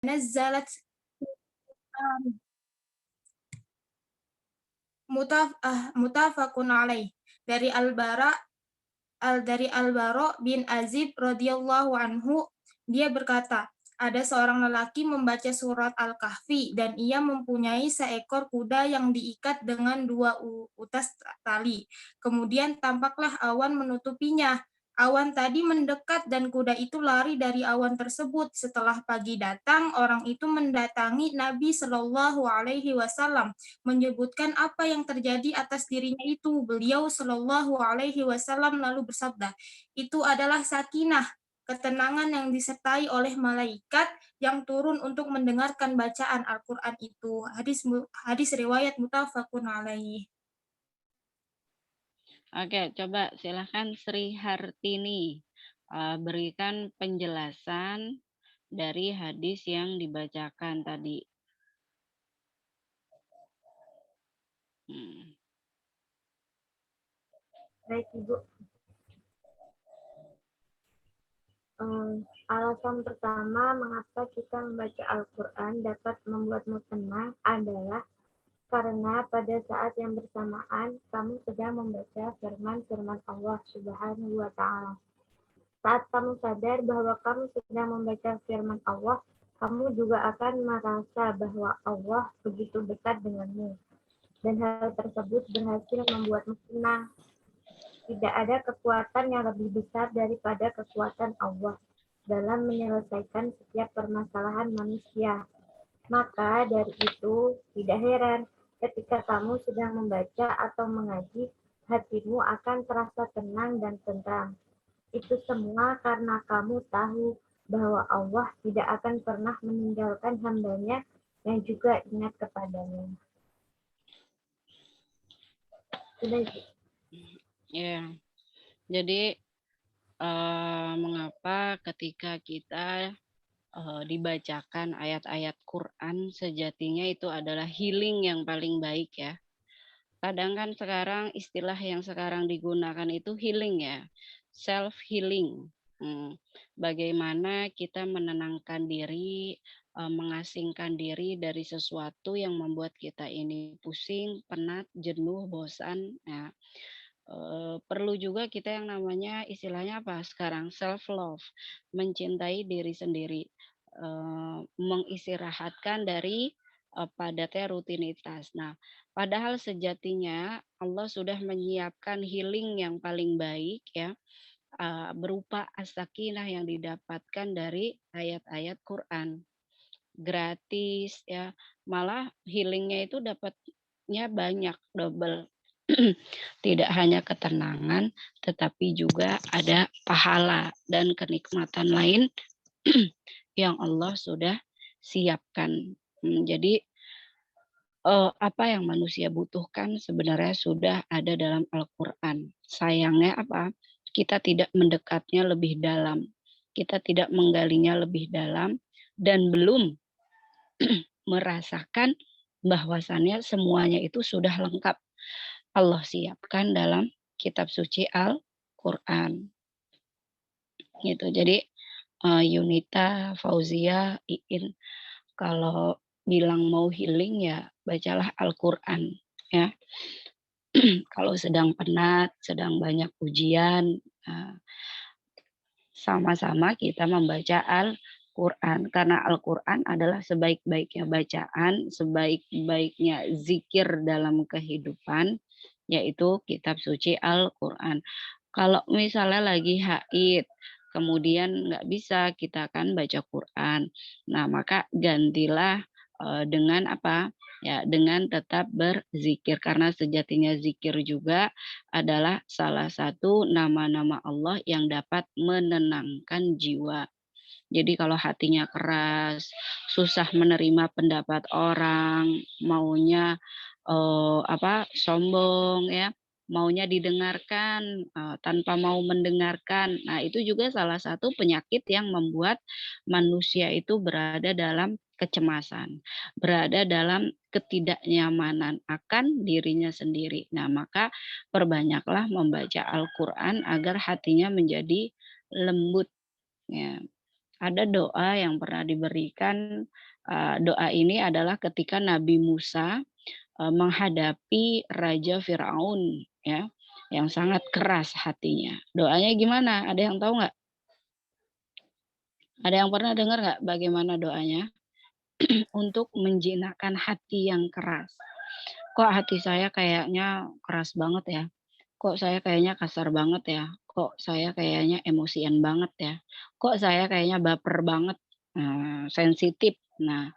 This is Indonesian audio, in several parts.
nazzalat mutafaqun alaih dari Al-Bara bin Azib radhiyallahu anhu, dia berkata, ada seorang lelaki membaca surat Al-Kahfi dan ia mempunyai seekor kuda yang diikat dengan 2 utas tali. Kemudian tampaklah awan menutupinya. Awan tadi mendekat dan kuda itu lari dari awan tersebut. Setelah pagi datang, orang itu mendatangi Nabi Shallallahu Alaihi Wasallam menyebutkan apa yang terjadi atas dirinya itu. Beliau Shallallahu Alaihi Wasallam lalu bersabda, itu adalah sakinah, ketenangan yang disertai oleh malaikat yang turun untuk mendengarkan bacaan Al-Quran itu. Hadis riwayat muttafaqun alaih. Oke, coba silahkan Sri Hartini berikan penjelasan dari hadis yang dibacakan tadi. Baik, Ibu. Alasan pertama mengapa kita membaca Al-Quran dapat membuatmu tenang adalah karena pada saat yang bersamaan kamu sedang membaca firman-firman Allah Subhanahu wa Ta'ala. Saat kamu sadar bahwa kamu sedang membaca firman Allah, kamu juga akan merasa bahwa Allah begitu dekat denganmu. Dan hal tersebut berhasil membuatmu tenang. Tidak ada kekuatan yang lebih besar daripada kekuatan Allah dalam menyelesaikan setiap permasalahan manusia. Maka dari itu, tidak heran ketika kamu sedang membaca atau mengaji, hatimu akan terasa tenang dan tentram. Itu semua karena kamu tahu bahwa Allah tidak akan pernah meninggalkan hambanya yang juga ingat kepadanya. Sudah, Ya, jadi mengapa ketika kita dibacakan ayat-ayat Quran sejatinya itu adalah healing yang paling baik ya. Kadang kan sekarang istilah yang sekarang digunakan itu healing ya, self healing. Bagaimana kita menenangkan diri, mengasingkan diri dari sesuatu yang membuat kita ini pusing, penat, jenuh, bosan. Ya. Perlu juga kita yang namanya istilahnya apa sekarang self love, mencintai diri sendiri, mengistirahatkan dari padatnya rutinitas. Nah, padahal sejatinya Allah sudah menyiapkan healing yang paling baik ya, berupa as-sakinah yang didapatkan dari ayat-ayat Quran. Gratis ya, malah healingnya itu dapatnya banyak, double. Tidak hanya ketenangan, tetapi juga ada pahala dan kenikmatan lain yang Allah sudah siapkan. Jadi apa yang manusia butuhkan sebenarnya sudah ada dalam Al-Quran. Sayangnya apa? Kita tidak mendekatnya lebih dalam. Kita tidak menggalinya lebih dalam dan belum merasakan bahwasannya semuanya itu sudah lengkap Allah siapkan dalam kitab suci Al-Quran. Gitu. Jadi Yunita, Fauzia, Iin, kalau bilang mau healing ya bacalah Al-Quran ya. Kalau sedang penat, sedang banyak ujian, sama-sama kita membaca Al-Quran. Karena Al-Quran adalah sebaik-baiknya bacaan, sebaik-baiknya zikir dalam kehidupan, yaitu kitab suci Al-Quran. Kalau misalnya lagi haid, kemudian nggak bisa kita kan baca Quran. Nah, maka gantilah dengan apa? Ya, dengan tetap berzikir karena sejatinya zikir juga adalah salah satu nama-nama Allah yang dapat menenangkan jiwa. Jadi kalau hatinya keras, susah menerima pendapat orang, maunya sombong ya, maunya didengarkan tanpa mau mendengarkan. Nah, itu juga salah satu penyakit yang membuat manusia itu berada dalam kecemasan, berada dalam ketidaknyamanan akan dirinya sendiri. Nah, maka perbanyaklah membaca Al-Quran agar hatinya menjadi lembut. Ya. Ada doa yang pernah diberikan, doa ini adalah ketika Nabi Musa, menghadapi Raja Firaun ya, yang sangat keras hatinya. Doanya gimana? Ada yang tahu nggak? Ada yang pernah dengar nggak bagaimana doanya? Untuk menjinakkan hati yang keras. Kok hati saya kayaknya keras banget ya? Kok saya kayaknya kasar banget ya? Kok saya kayaknya emosian banget ya? Kok saya kayaknya baper banget, sensitif. Nah,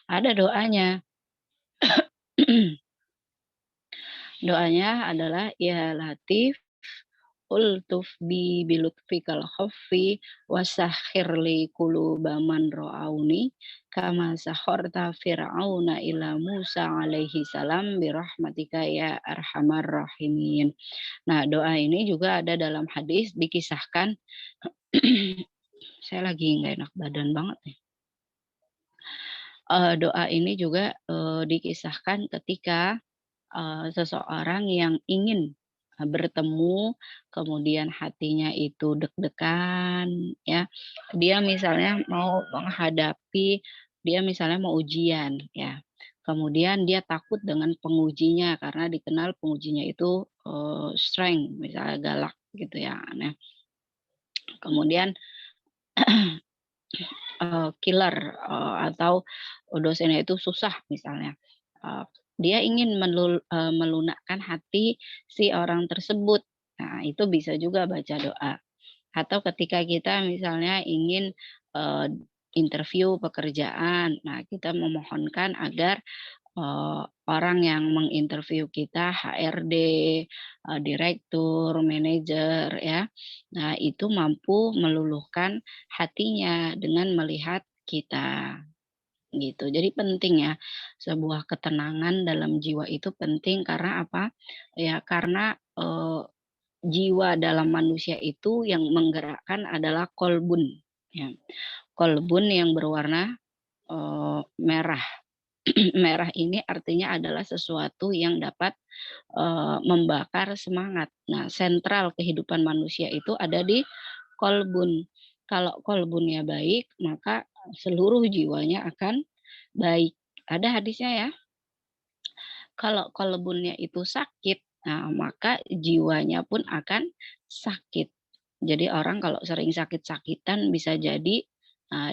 ada doanya. Doanya adalah, "Ya Latif, ultuf bi bilutfikal khaffi wasakhirli quluba man ra'auni kama sakharta fir'auna ila Musa alaihi salam birahmatika ya arhamar rahimin." Nah, doa ini juga ada dalam hadis dikisahkan. Saya lagi nggak enak badan banget nih. Doa ini juga, dikisahkan ketika, seseorang yang ingin, bertemu, kemudian hatinya itu deg-degan ya, dia misalnya mau menghadapi dia misalnya mau ujian ya, kemudian dia takut dengan pengujinya karena dikenal pengujinya itu, strength, misalnya galak gitu ya. Nah, kemudian killer, atau dosennya itu susah misalnya, dia ingin melunakkan hati si orang tersebut. Nah, itu bisa juga baca doa. Atau ketika kita misalnya ingin, eee, interview pekerjaan, nah kita memohonkan agar orang yang menginterview kita, HRD, direktur, manajer ya. Nah, itu mampu meluluhkan hatinya dengan melihat kita, gitu. Jadi penting ya, sebuah ketenangan dalam jiwa itu penting karena apa? Ya karena, jiwa dalam manusia itu yang menggerakkan adalah kolbun, ya. Kolbun yang berwarna, merah. Merah ini artinya adalah sesuatu yang dapat, membakar semangat. Nah, sentral kehidupan manusia itu ada di kolbun. Kalau kolbunnya baik, maka seluruh jiwanya akan baik. Ada hadisnya ya, kalau kolbunnya itu sakit, nah maka jiwanya pun akan sakit. Jadi orang kalau sering sakit-sakitan bisa jadi,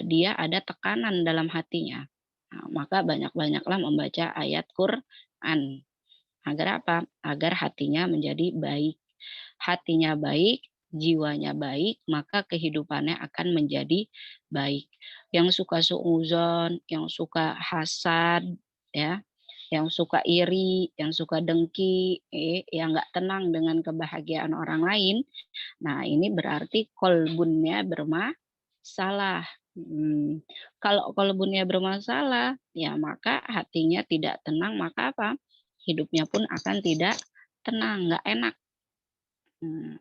dia ada tekanan dalam hatinya. Nah, maka banyak-banyaklah membaca ayat Quran. Agar apa? Agar hatinya menjadi baik. Hatinya baik, jiwanya baik, maka kehidupannya akan menjadi baik. Yang suka suudzon, yang suka hasad, ya, yang suka iri, yang suka dengki, yang nggak tenang dengan kebahagiaan orang lain, nah ini berarti kolbunnya bermasalah. Kalau kolbunnya bermasalah, ya maka hatinya tidak tenang, maka apa? Hidupnya pun akan tidak tenang, nggak enak.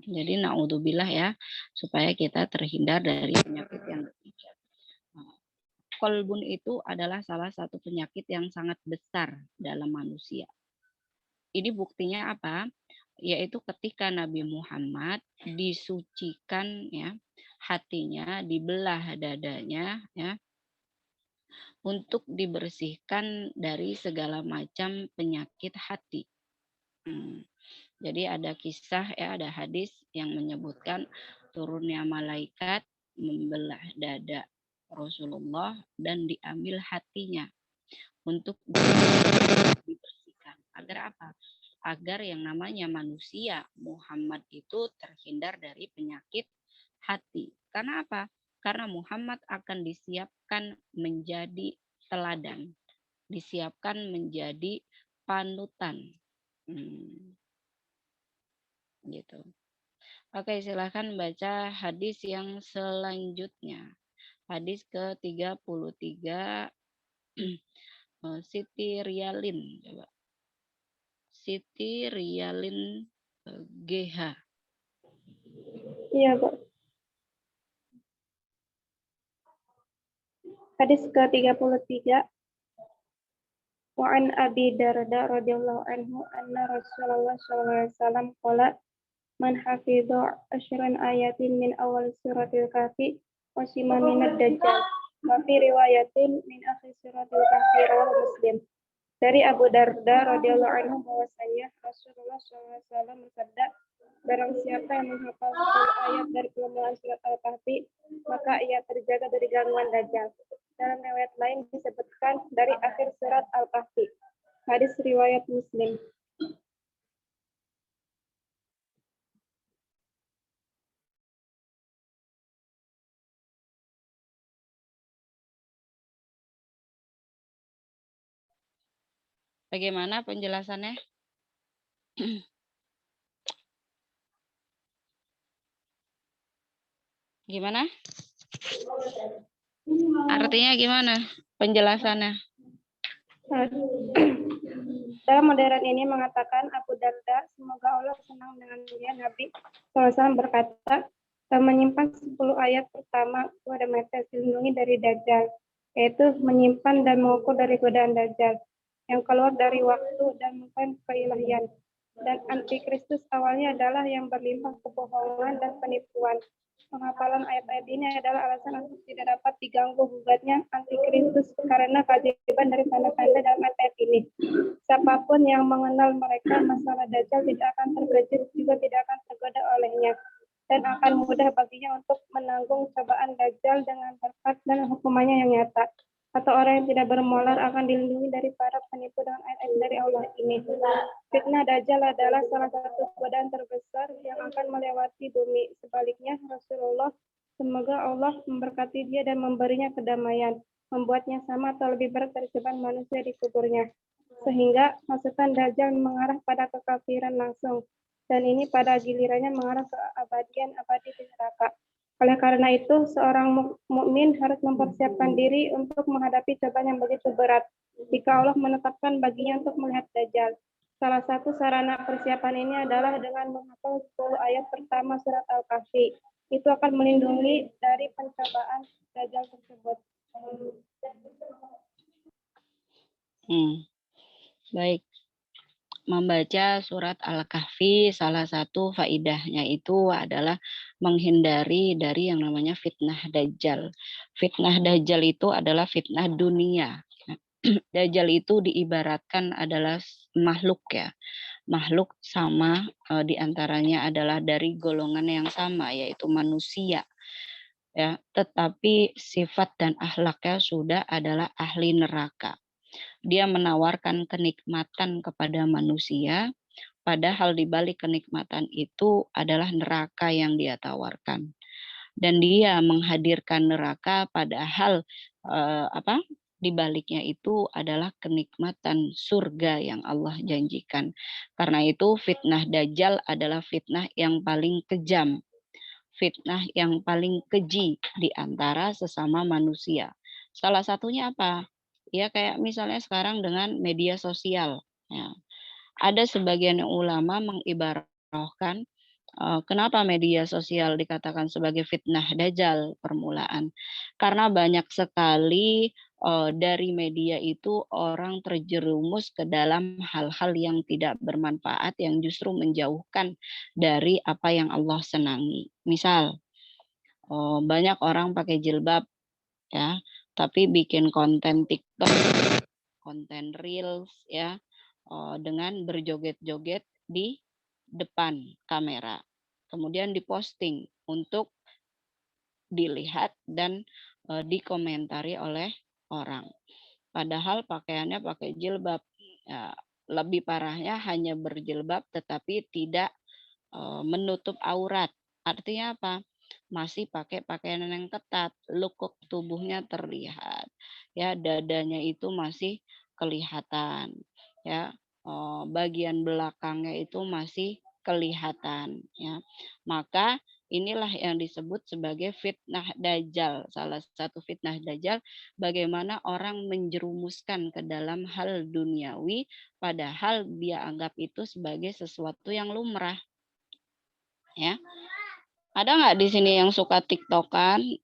Jadi naudzubillah ya, supaya kita terhindar dari penyakit yang demikian. Nah, kolbun itu adalah salah satu penyakit yang sangat besar dalam manusia. Ini buktinya apa? Yaitu ketika Nabi Muhammad disucikan ya, hatinya dibelah dadanya ya, untuk dibersihkan dari segala macam penyakit hati. Jadi ada kisah ya, ada hadis yang menyebutkan turunnya malaikat membelah dada Rasulullah dan diambil hatinya untuk dibersihkan. Agar apa? Agar yang namanya manusia Muhammad itu terhindar dari penyakit hati. Karena apa? Karena Muhammad akan disiapkan menjadi teladan, disiapkan menjadi panutan. Gitu. Oke, silakan baca hadis yang selanjutnya. Hadis ke-33 Siti Riyalin coba. Siti Riyalin GH. Iya, Pak. Hadis ke-33. Wa an Abi Darda radhiyallahu anhu anna Rasulullah sallallahu alaihi wasallam qala man hafidha asyran ayatin min awal suratil kafi wasima minad dajjal. Wa fi riwayatin min akhir suratil kahfi rawahu Muslim. Dari Abu Darda radhiyallahu anhu bahwasanya Rasulullah SAW bersabda, barang siapa yang menghafal 10 ayat dari permulaan surat Al-Kahfi, maka ia terjaga dari gangguan dajjal. Dalam riwayat lain disebutkan dari akhir surat Al-Kahfi. Hadis riwayat Muslim. Bagaimana penjelasannya? Gimana? Artinya gimana penjelasannya? Dalam modern ini mengatakan Abu Darda, semoga Allah senang dengan dia, Nabi SAW berkata, menyimpan 10 ayat pertama kepada mereka dilindungi dari Dajjal, yaitu menyimpan dan mengukur dari godaan Dajjal, yang keluar dari waktu dan mengklaim keilahian. Dan antikristus awalnya adalah yang berlimpah kebohongan dan penipuan. Penghafalan ayat-ayat ini adalah alasan untuk tidak dapat diganggu gugatnya antikristus karena keajaiban dari tanda-tanda dalam ayat-ayat ini. Siapapun yang mengenal mereka, masalah Dajjal tidak akan terkejut, juga tidak akan tergoda olehnya, dan akan mudah baginya untuk menanggung cobaan Dajjal dengan berkat dan hukumannya yang nyata. Atau orang yang tidak bermolar akan dilindungi dari para penipu dengan ayat-ayat dari Allah ini. Fitnah Dajjal adalah salah satu godaan terbesar yang akan melewati bumi. Sebaliknya, Rasulullah, semoga Allah memberkati dia dan memberinya kedamaian, membuatnya sama atau lebih berat dari cobaan manusia di kuburnya. Sehingga masukan Dajjal mengarah pada kekafiran langsung, dan ini pada gilirannya mengarah ke abadian abadi di neraka. Oleh karena itu, seorang mukmin harus mempersiapkan diri untuk menghadapi cobaan yang begitu berat jika Allah menetapkan baginya untuk melihat Dajjal. Salah satu sarana persiapan ini adalah dengan menghafal 10 ayat pertama surat Al-Kahfi. Itu akan melindungi dari pencobaan Dajjal tersebut. Baik. Membaca surat Al-Kahfi, salah satu faidahnya itu adalah menghindari dari yang namanya fitnah Dajjal. Fitnah Dajjal itu adalah fitnah dunia. Dajjal itu diibaratkan adalah makhluk ya. Makhluk sama diantaranya adalah dari golongan yang sama, yaitu manusia. Ya, tetapi sifat dan akhlaknya sudah adalah ahli neraka. Dia menawarkan kenikmatan kepada manusia, padahal di balik kenikmatan itu adalah neraka yang dia tawarkan. Dan dia menghadirkan neraka padahal di baliknya itu adalah kenikmatan surga yang Allah janjikan. Karena itu fitnah Dajjal adalah fitnah yang paling kejam, fitnah yang paling keji di antara sesama manusia. Salah satunya apa? Ya kayak misalnya sekarang dengan media sosial. Ya. Ada sebagian ulama mengibarahkan kenapa media sosial dikatakan sebagai fitnah Dajjal permulaan. Karena banyak sekali dari media itu orang terjerumus ke dalam hal-hal yang tidak bermanfaat yang justru menjauhkan dari apa yang Allah senangi. Misal, banyak orang pakai jilbab ya, tapi bikin konten TikTok, konten Reels ya, dengan berjoget-joget di depan kamera. Kemudian diposting untuk dilihat dan dikomentari oleh orang. Padahal pakaiannya pakai jilbab. Ya, lebih parahnya hanya berjilbab tetapi tidak menutup aurat. Artinya apa? Masih pakai pakaian yang ketat, lekuk tubuhnya terlihat. Ya, dadanya itu masih kelihatan. Ya, bagian belakangnya itu masih kelihatan ya. Maka inilah yang disebut sebagai fitnah Dajjal. Salah satu fitnah Dajjal bagaimana orang menjerumuskan ke dalam hal duniawi padahal dia anggap itu sebagai sesuatu yang lumrah. Ya. Ada nggak di sini yang suka TikTokan,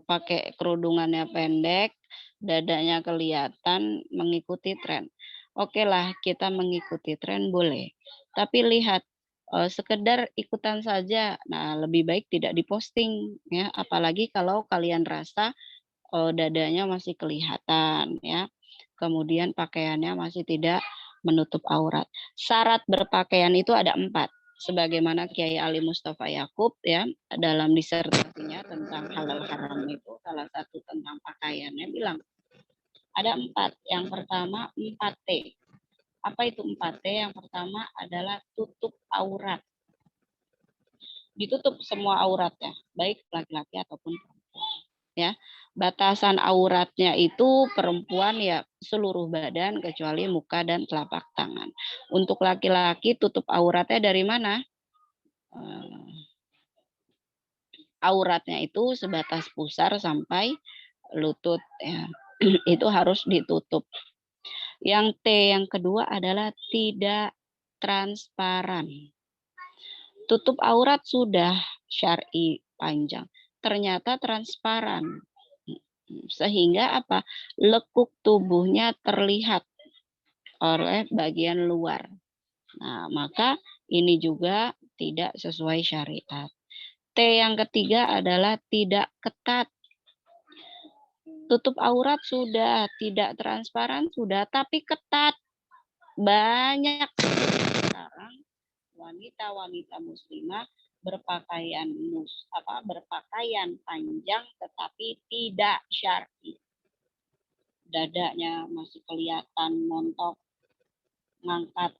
pakai kerudungannya pendek, dadanya kelihatan, mengikuti tren? Oke lah, kita mengikuti tren boleh. Tapi lihat sekedar ikutan saja. Nah, lebih baik tidak diposting ya, apalagi kalau kalian rasa dadanya masih kelihatan ya. Kemudian pakaiannya masih tidak menutup aurat. Syarat berpakaian itu ada 4. Sebagaimana Kiai Ali Mustafa Yakub ya dalam disertasinya tentang halal haram itu salah satu tentang pakaiannya bilang ada 4. Yang pertama 4T. Apa itu 4T? Yang pertama adalah tutup aurat. Ditutup semua auratnya, baik laki-laki ataupun perempuan. Ya, batasan auratnya itu perempuan ya seluruh badan kecuali muka dan telapak tangan. Untuk laki-laki tutup auratnya dari mana? Auratnya itu sebatas pusar sampai lutut ya. Itu harus ditutup. Yang T yang kedua adalah tidak transparan. Tutup aurat sudah syar'i panjang, ternyata transparan. Sehingga apa? Lekuk tubuhnya terlihat oleh bagian luar. Nah, maka ini juga tidak sesuai syariat. T yang ketiga adalah tidak ketat. Tutup aurat sudah, tidak transparan sudah, tapi ketat. Banyak sekarang wanita-wanita muslimah berpakaian berpakaian panjang tetapi tidak syar'i. Dadanya masih kelihatan montok, ngangkat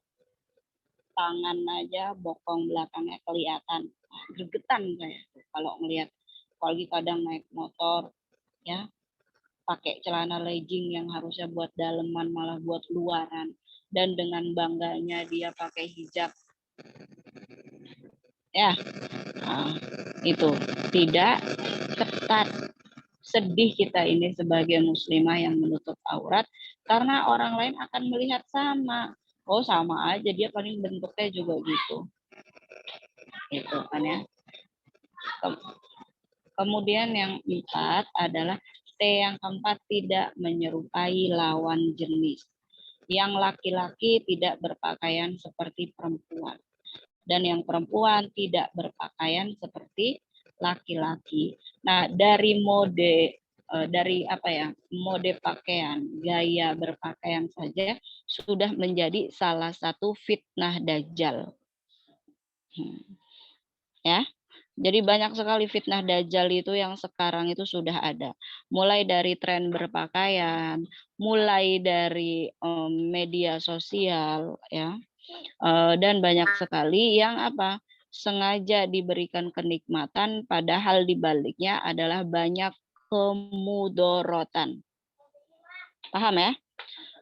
tangan aja, bokong belakangnya kelihatan. Gregetan saya kalau ngelihat, apalagi kadang naik motor ya, pakai celana legging yang harusnya buat daleman malah buat luaran, dan dengan bangganya dia pakai hijab. Ya, itu tidak ketat. Sedih kita ini sebagai muslimah yang menutup aurat karena orang lain akan melihat sama. Oh, sama aja, dia paling bentuknya juga gitu. Itu kan ya. Kemudian yang 4 adalah T yang keempat, tidak menyerupai lawan jenis. Yang laki-laki tidak berpakaian seperti perempuan. Dan yang perempuan tidak berpakaian seperti laki-laki. Nah, dari mode mode pakaian, gaya berpakaian saja sudah menjadi salah satu fitnah dajjal. Ya. Jadi banyak sekali fitnah dajjal itu yang sekarang itu sudah ada. Mulai dari tren berpakaian, mulai dari media sosial ya. Dan banyak sekali yang sengaja diberikan kenikmatan padahal di baliknya adalah banyak kemudorotan. Paham ya?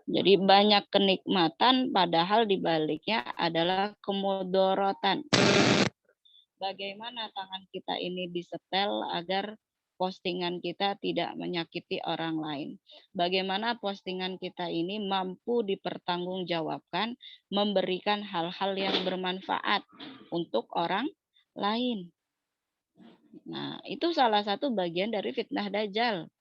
Jadi banyak kenikmatan padahal di baliknya adalah kemudorotan. Bagaimana tangan kita ini disetel agar postingan kita tidak menyakiti orang lain. Bagaimana postingan kita ini mampu dipertanggungjawabkan, memberikan hal-hal yang bermanfaat untuk orang lain. Nah, itu salah satu bagian dari fitnah dajjal.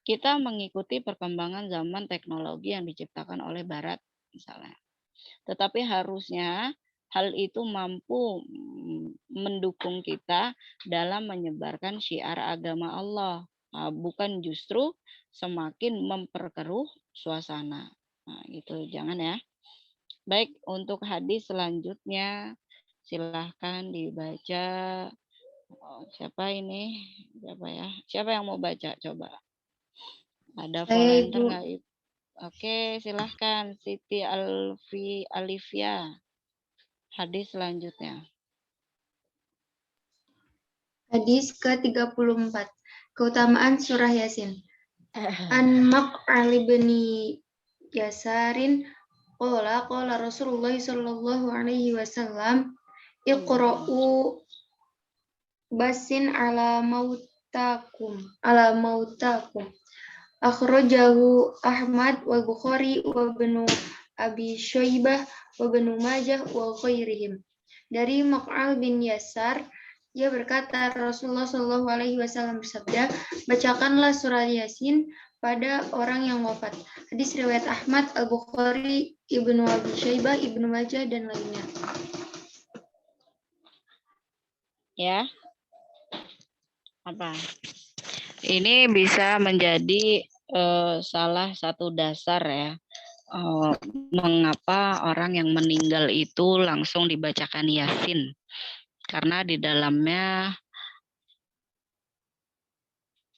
Kita mengikuti perkembangan zaman teknologi yang diciptakan oleh Barat misalnya. Tetapi harusnya hal itu mampu mendukung kita dalam menyebarkan syiar agama Allah, bukan justru semakin memperkeruh suasana. Nah, gitu, jangan ya. Baik, untuk hadis selanjutnya silahkan dibaca. Siapa ini? Siapa yang mau baca? Coba. Ada volunteer nggak? Oke, silahkan Siti Alivia. Hadis selanjutnya. Hadis ke-34. Keutamaan surah Yasin. An Maq'al bin Yasarin qala Rasulullah sallallahu alaihi wasallam iqra'u basin ala mautakum akhrajahu Ahmad wa Bukhari wa Ibnu Abi Syaibah wa Ibnu Majah wa ghairihim. Dari Maq'al bin Yasar, Dia berkata, Rasulullah Shallallahu Alaihi Wasallam bersabda, bacakanlah surah Yasin pada orang yang wafat. Hadis riwayat Ahmad, Al Bukhari, Ibnu Abi Syaibah, Ibnu Majah dan lainnya. Ya, apa? Ini bisa menjadi salah satu dasar ya. Mengapa orang yang meninggal itu langsung dibacakan Yasin? Karena di dalamnya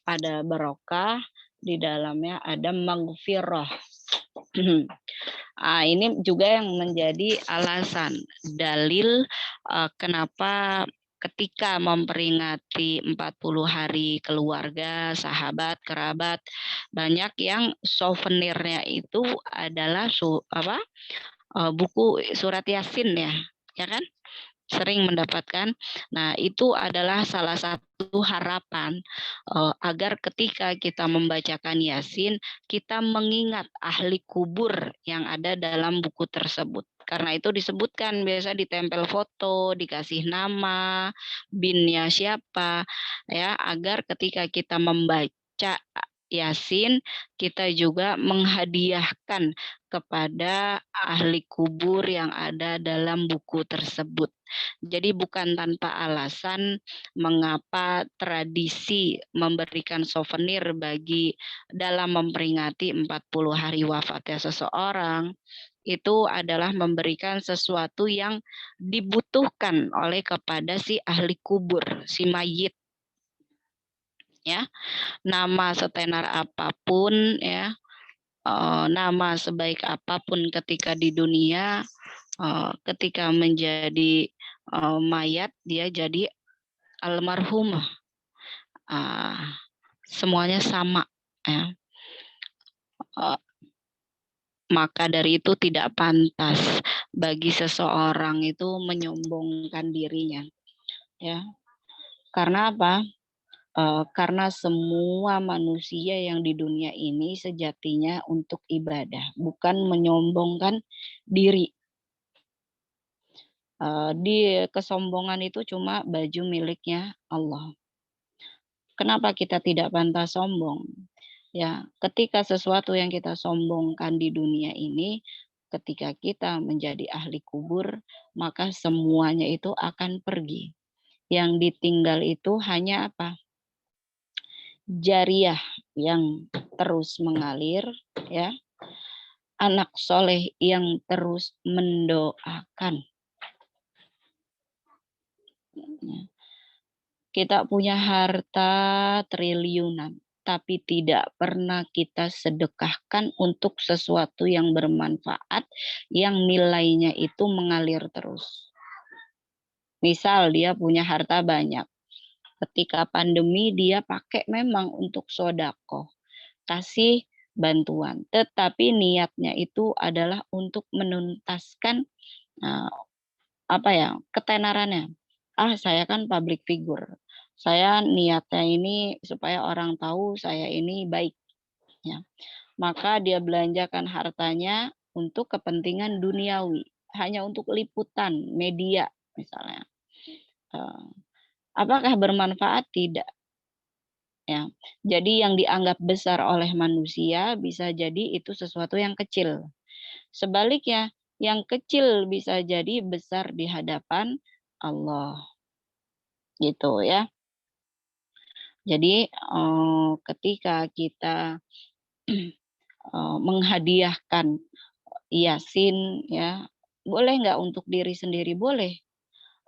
ada barokah, di dalamnya ada maghfirah. Ini juga yang menjadi alasan dalil kenapa ketika memperingati 40 hari keluarga, sahabat, kerabat, banyak yang souvenirnya itu adalah buku surat Yasin ya kan? Sering mendapatkan. Nah, itu adalah salah satu harapan agar ketika kita membacakan Yasin, kita mengingat ahli kubur yang ada dalam buku tersebut. Karena itu disebutkan biasa ditempel foto, dikasih nama, binnya siapa, ya, agar ketika kita membaca Yasin, kita juga menghadiahkan kepada ahli kubur yang ada dalam buku tersebut. Jadi bukan tanpa alasan mengapa tradisi memberikan souvenir bagi dalam memperingati 40 hari wafatnya seseorang itu adalah memberikan sesuatu yang dibutuhkan oleh kepada si ahli kubur, si mayit. Ya, nama setenar apapun ya, nama sebaik apapun ketika di dunia, ketika menjadi mayat dia jadi almarhum, semuanya sama ya. Maka dari itu tidak pantas bagi seseorang itu menyombongkan dirinya ya. Karena apa? Karena semua manusia yang di dunia ini sejatinya untuk ibadah, bukan menyombongkan diri. Di kesombongan itu cuma baju miliknya Allah. Kenapa kita tidak pantas sombong? Ya, ketika sesuatu yang kita sombongkan di dunia ini, ketika kita menjadi ahli kubur, maka semuanya itu akan pergi. Yang ditinggal itu hanya apa? Jariah yang terus mengalir, ya, anak soleh yang terus mendoakan. Kita punya harta triliunan, tapi tidak pernah kita sedekahkan untuk sesuatu yang bermanfaat, yang nilainya itu mengalir terus. Misal dia punya harta banyak, ketika pandemi dia pakai memang untuk sodako, kasih bantuan, tetapi niatnya itu adalah untuk menuntaskan ketenarannya. Saya kan public figure, saya niatnya ini supaya orang tahu saya ini baik ya. Maka dia belanjakan hartanya untuk kepentingan duniawi, hanya untuk liputan media misalnya. Apakah bermanfaat? Tidak. Ya. Jadi yang dianggap besar oleh manusia bisa jadi itu sesuatu yang kecil. Sebaliknya, yang kecil bisa jadi besar di hadapan Allah. Gitu ya. Jadi ketika kita menghadiahkan Yasin ya, boleh nggak untuk diri sendiri? Boleh.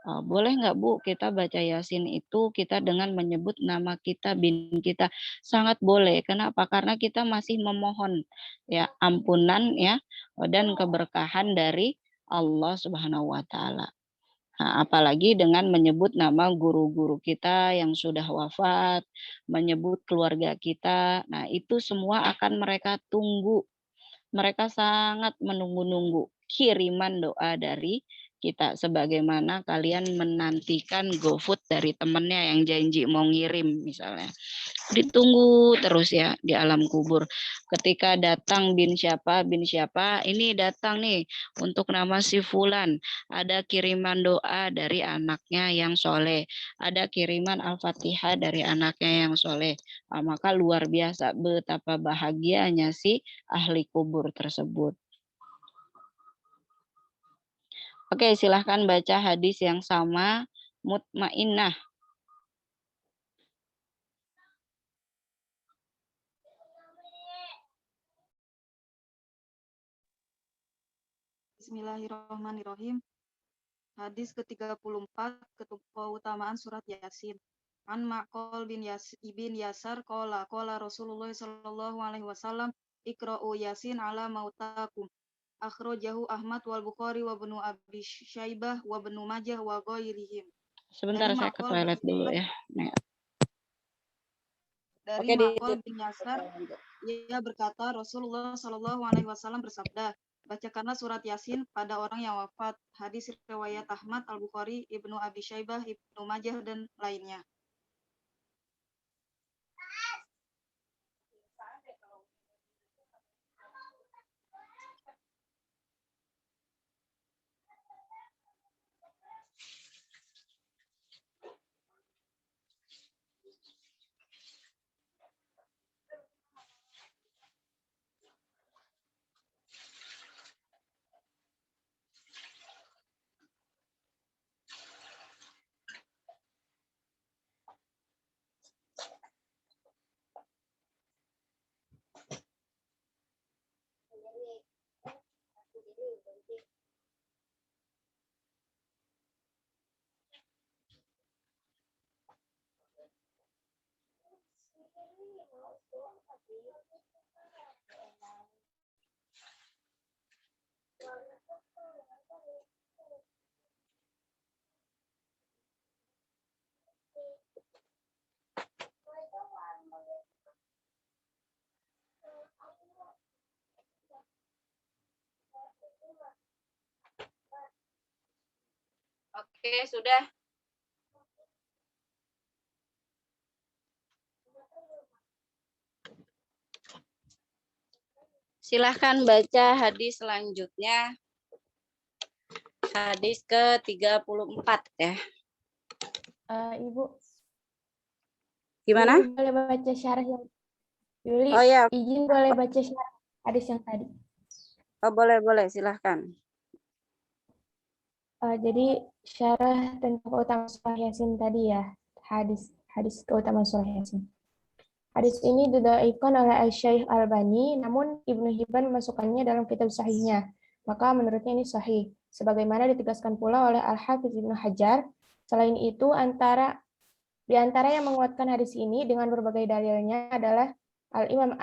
Boleh nggak Bu kita baca Yasin itu kita dengan menyebut nama kita, bin kita? Sangat boleh. Kenapa? Karena kita masih memohon ya ampunan ya dan keberkahan dari Allah Subhanahu wa taala. Nah, apalagi dengan menyebut nama guru-guru kita yang sudah wafat, menyebut keluarga kita. Nah, itu semua akan mereka tunggu. Mereka sangat menunggu-nunggu kiriman doa dari kita, sebagaimana kalian menantikan GoFood dari temennya yang janji mau ngirim misalnya. Ditunggu terus ya di alam kubur. Ketika datang bin siapa, ini datang nih untuk nama si Fulan. Ada kiriman doa dari anaknya yang soleh. Ada kiriman Al-Fatihah dari anaknya yang soleh. Nah, maka luar biasa betapa bahagianya si ahli kubur tersebut. Oke, silahkan baca hadis yang sama, mutmainnah. Bismillahirrahmanirrahim. Hadis ke-34, keutamaan surat Yasin. An Ma'qal ibn Yasar qala Rasulullah sallallahu alaihi wasallam iqra'u Yasin ala mautakum. Akhrajahu Ahmad wal Bukhari wa Ibnu Abi Syaibah wa Ibnu Majah wa ghairihim. Sebentar, Dari saya ke Ma'qal toilet dulu ya. Dari Oke, Ma'qal bin Yasar, ia berkata Rasulullah sallallahu alaihi wasallam bersabda, bacakanlah surat Yasin pada orang yang wafat. Hadis riwayat Ahmad, Al-Bukhari, Ibnu Abi Syaibah, Ibnu Majah dan lainnya. Oke, sudah. Silahkan baca hadis selanjutnya. Hadis ke-34 ya. Ibu, Gimana? Yuli boleh baca syarah yang Yuli, Oh ya, izin boleh baca syarah hadis yang tadi. oh, boleh, silahkan. Jadi syarah tentang keutamaan surah Yasin tadi ya, hadis keutamaan surah Yasin. Hadis ini didhaifkan oleh Syekh Albani, namun Ibnu Hibban memasukkannya dalam kitab sahihnya. Maka menurutnya ini sahih. Sebagaimana ditegaskan pula oleh Al-Hafiz Ibnu Hajar. Selain itu, di antara yang menguatkan hadis ini dengan berbagai dalilnya adalah Al-Imam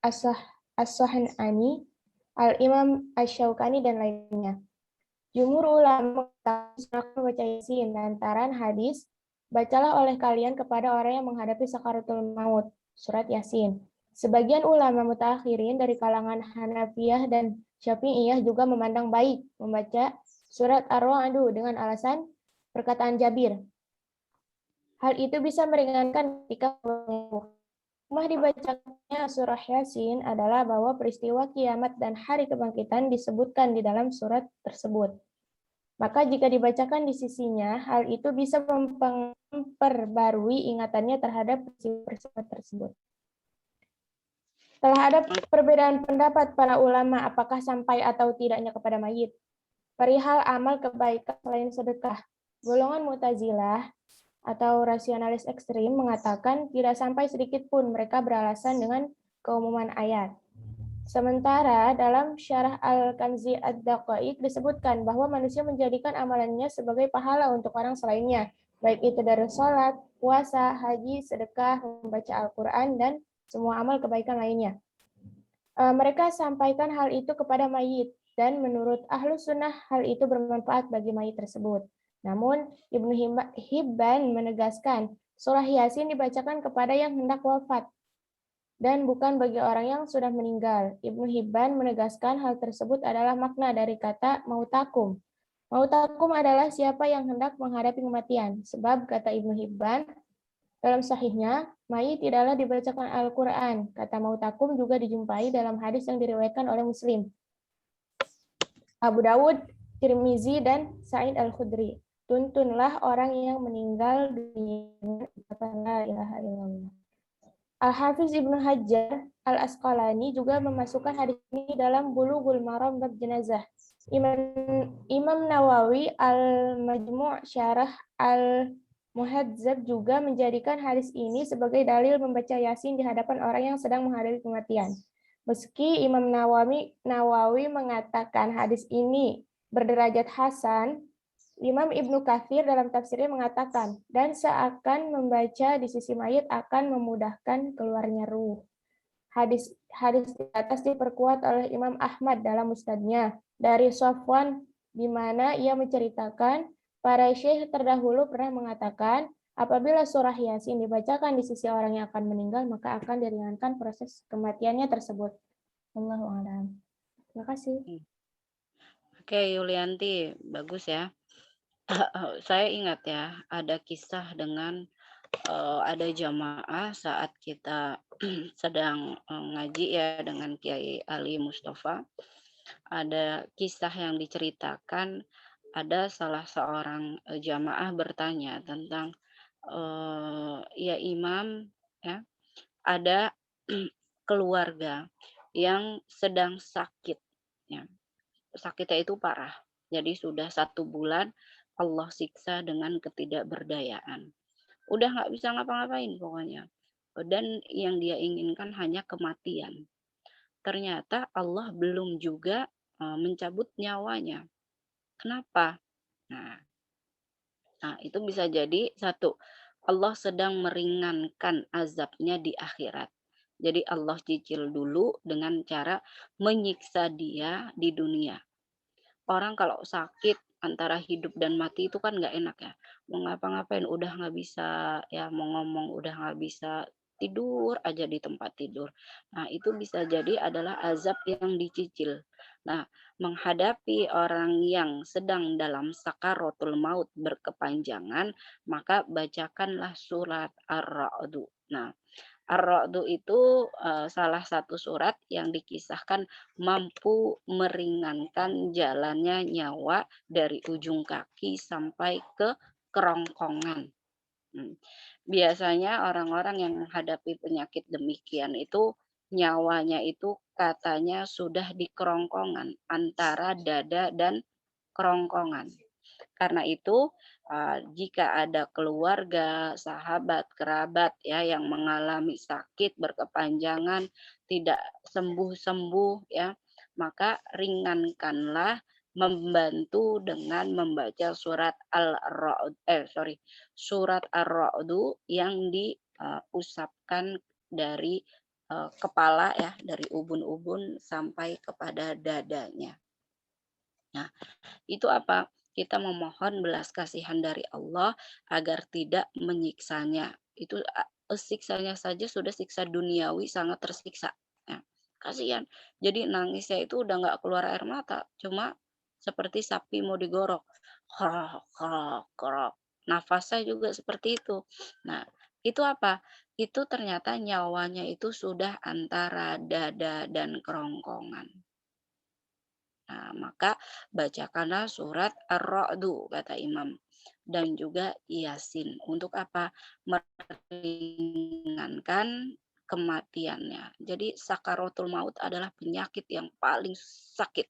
As-Sahanani, Al-Imam Asy-Syaukani, dan lainnya. Jumhur ulama mengatakan membaca Yasin lantaran hadis, bacalah oleh kalian kepada orang yang menghadapi sakaratul maut, surat Yasin. Sebagian ulama mutakhirin dari kalangan Hanafiyah dan Syafi'iyah juga memandang baik membaca surat Ar-Ra'd dengan alasan perkataan Jabir. Hal itu bisa meringankan ketika hikmah dibacakannya surah Yasin adalah bahwa peristiwa kiamat dan hari kebangkitan disebutkan di dalam surat tersebut. Maka jika dibacakan di sisinya, hal itu bisa memperbarui ingatannya terhadap peristiwa tersebut. Telah ada perbedaan pendapat para ulama apakah sampai atau tidaknya kepada mayit. Perihal amal kebaikan selain sedekah, golongan Mu'tazilah atau rasionalis ekstrim mengatakan tidak sampai sedikit pun, mereka beralasan dengan keumuman ayat. Sementara dalam Syarah Al-Kanzi Ad-Daqaiq disebutkan bahwa manusia menjadikan amalannya sebagai pahala untuk orang selainnya, baik itu dari sholat, puasa, haji, sedekah, membaca Al-Quran, dan semua amal kebaikan lainnya. Mereka sampaikan hal itu kepada mayit, dan menurut Ahlus Sunnah hal itu bermanfaat bagi mayit tersebut. Namun, Ibnu Hibban menegaskan, surah Yasin dibacakan kepada yang hendak wafat. dan bukan bagi orang yang sudah meninggal. Ibnu Hibban menegaskan hal tersebut adalah makna dari kata mautakum. Mautakum adalah siapa yang hendak menghadapi kematian. Sebab kata Ibnu Hibban dalam sahihnya, mayit tidaklah dibacakan Al-Quran. Kata mautakum juga dijumpai dalam hadis yang diriwayatkan oleh Muslim, Abu Dawud, Tirmizi, dan Sa'id Al-Khudri. Tuntunlah orang yang meninggal dengan ucapan la ilaha illallah. Al-Hafiz Ibnu Hajar Al-Asqalani juga memasukkan hadis ini dalam Bulughul Maram bab jenazah. Imam Nawawi Al-Majmu' Syarah Al-Muhadzab juga menjadikan hadis ini sebagai dalil membaca Yasin di hadapan orang yang sedang menghadapi kematian. Meski Imam Nawawi mengatakan hadis ini berderajat hasan, Imam Ibnu Katsir dalam tafsirnya mengatakan, dan seakan membaca di sisi mayit akan memudahkan keluarnya ruh. Hadis di atas diperkuat oleh Imam Ahmad dalam musnadnya dari Safwan, di mana ia menceritakan para syekh terdahulu pernah mengatakan, apabila surah Yasin dibacakan di sisi orang yang akan meninggal, maka akan diringankan proses kematiannya tersebut. Wallahu a'lam. Terima kasih. Oke, Yulianti, bagus ya. Saya ingat ya, ada kisah dengan ada jamaah saat kita sedang ngaji ya dengan Kiai Ali Mustafa. Ada kisah yang diceritakan, ada salah seorang jamaah bertanya tentang, ya Imam, ya, ada keluarga yang sedang sakit, ya. Sakitnya itu parah. Jadi sudah 1 bulan Allah siksa dengan ketidakberdayaan. Udah nggak bisa ngapa-ngapain pokoknya. Dan yang dia inginkan hanya kematian. Ternyata Allah belum juga mencabut nyawanya. Kenapa? Nah, itu bisa jadi satu, Allah sedang meringankan azabnya di akhirat. Jadi Allah cicil dulu dengan cara menyiksa dia di dunia. Orang kalau sakit antara hidup dan mati itu kan nggak enak ya. Mau ngapa-ngapain udah nggak bisa, ya mau ngomong udah nggak bisa, tidur aja di tempat tidur. Nah itu bisa jadi adalah azab yang dicicil. Nah menghadapi orang yang sedang dalam sakaratul maut berkepanjangan, maka bacakanlah surat Ar-Ra'd. Nah Ar-Ra'd itu salah satu surat yang dikisahkan mampu meringankan jalannya nyawa dari ujung kaki sampai ke kerongkongan. Biasanya orang-orang yang menghadapi penyakit demikian itu nyawanya itu katanya sudah di kerongkongan antara dada dan kerongkongan. Karena itu, jika ada keluarga, sahabat, kerabat ya yang mengalami sakit berkepanjangan, tidak sembuh-sembuh ya, maka ringankanlah membantu dengan membaca surat surat Ar-Ra'd yang diusapkan dari kepala ya, dari ubun-ubun sampai kepada dadanya. Nah, itu apa? Kita memohon belas kasihan dari Allah agar tidak menyiksanya. Itu siksanya saja sudah siksa duniawi sangat tersiksa. Ya, kasihan. Jadi nangisnya itu udah nggak keluar air mata, cuma seperti sapi mau digorok. Krok, krok, krok. Nafasnya juga seperti itu. Nah, itu apa? Itu ternyata nyawanya itu sudah antara dada dan kerongkongan. Nah, maka bacakanlah surat Ar-Ra'd kata Imam dan juga Yasin. Untuk apa? Meringankan kematiannya. Jadi sakaratul maut adalah penyakit yang paling sakit.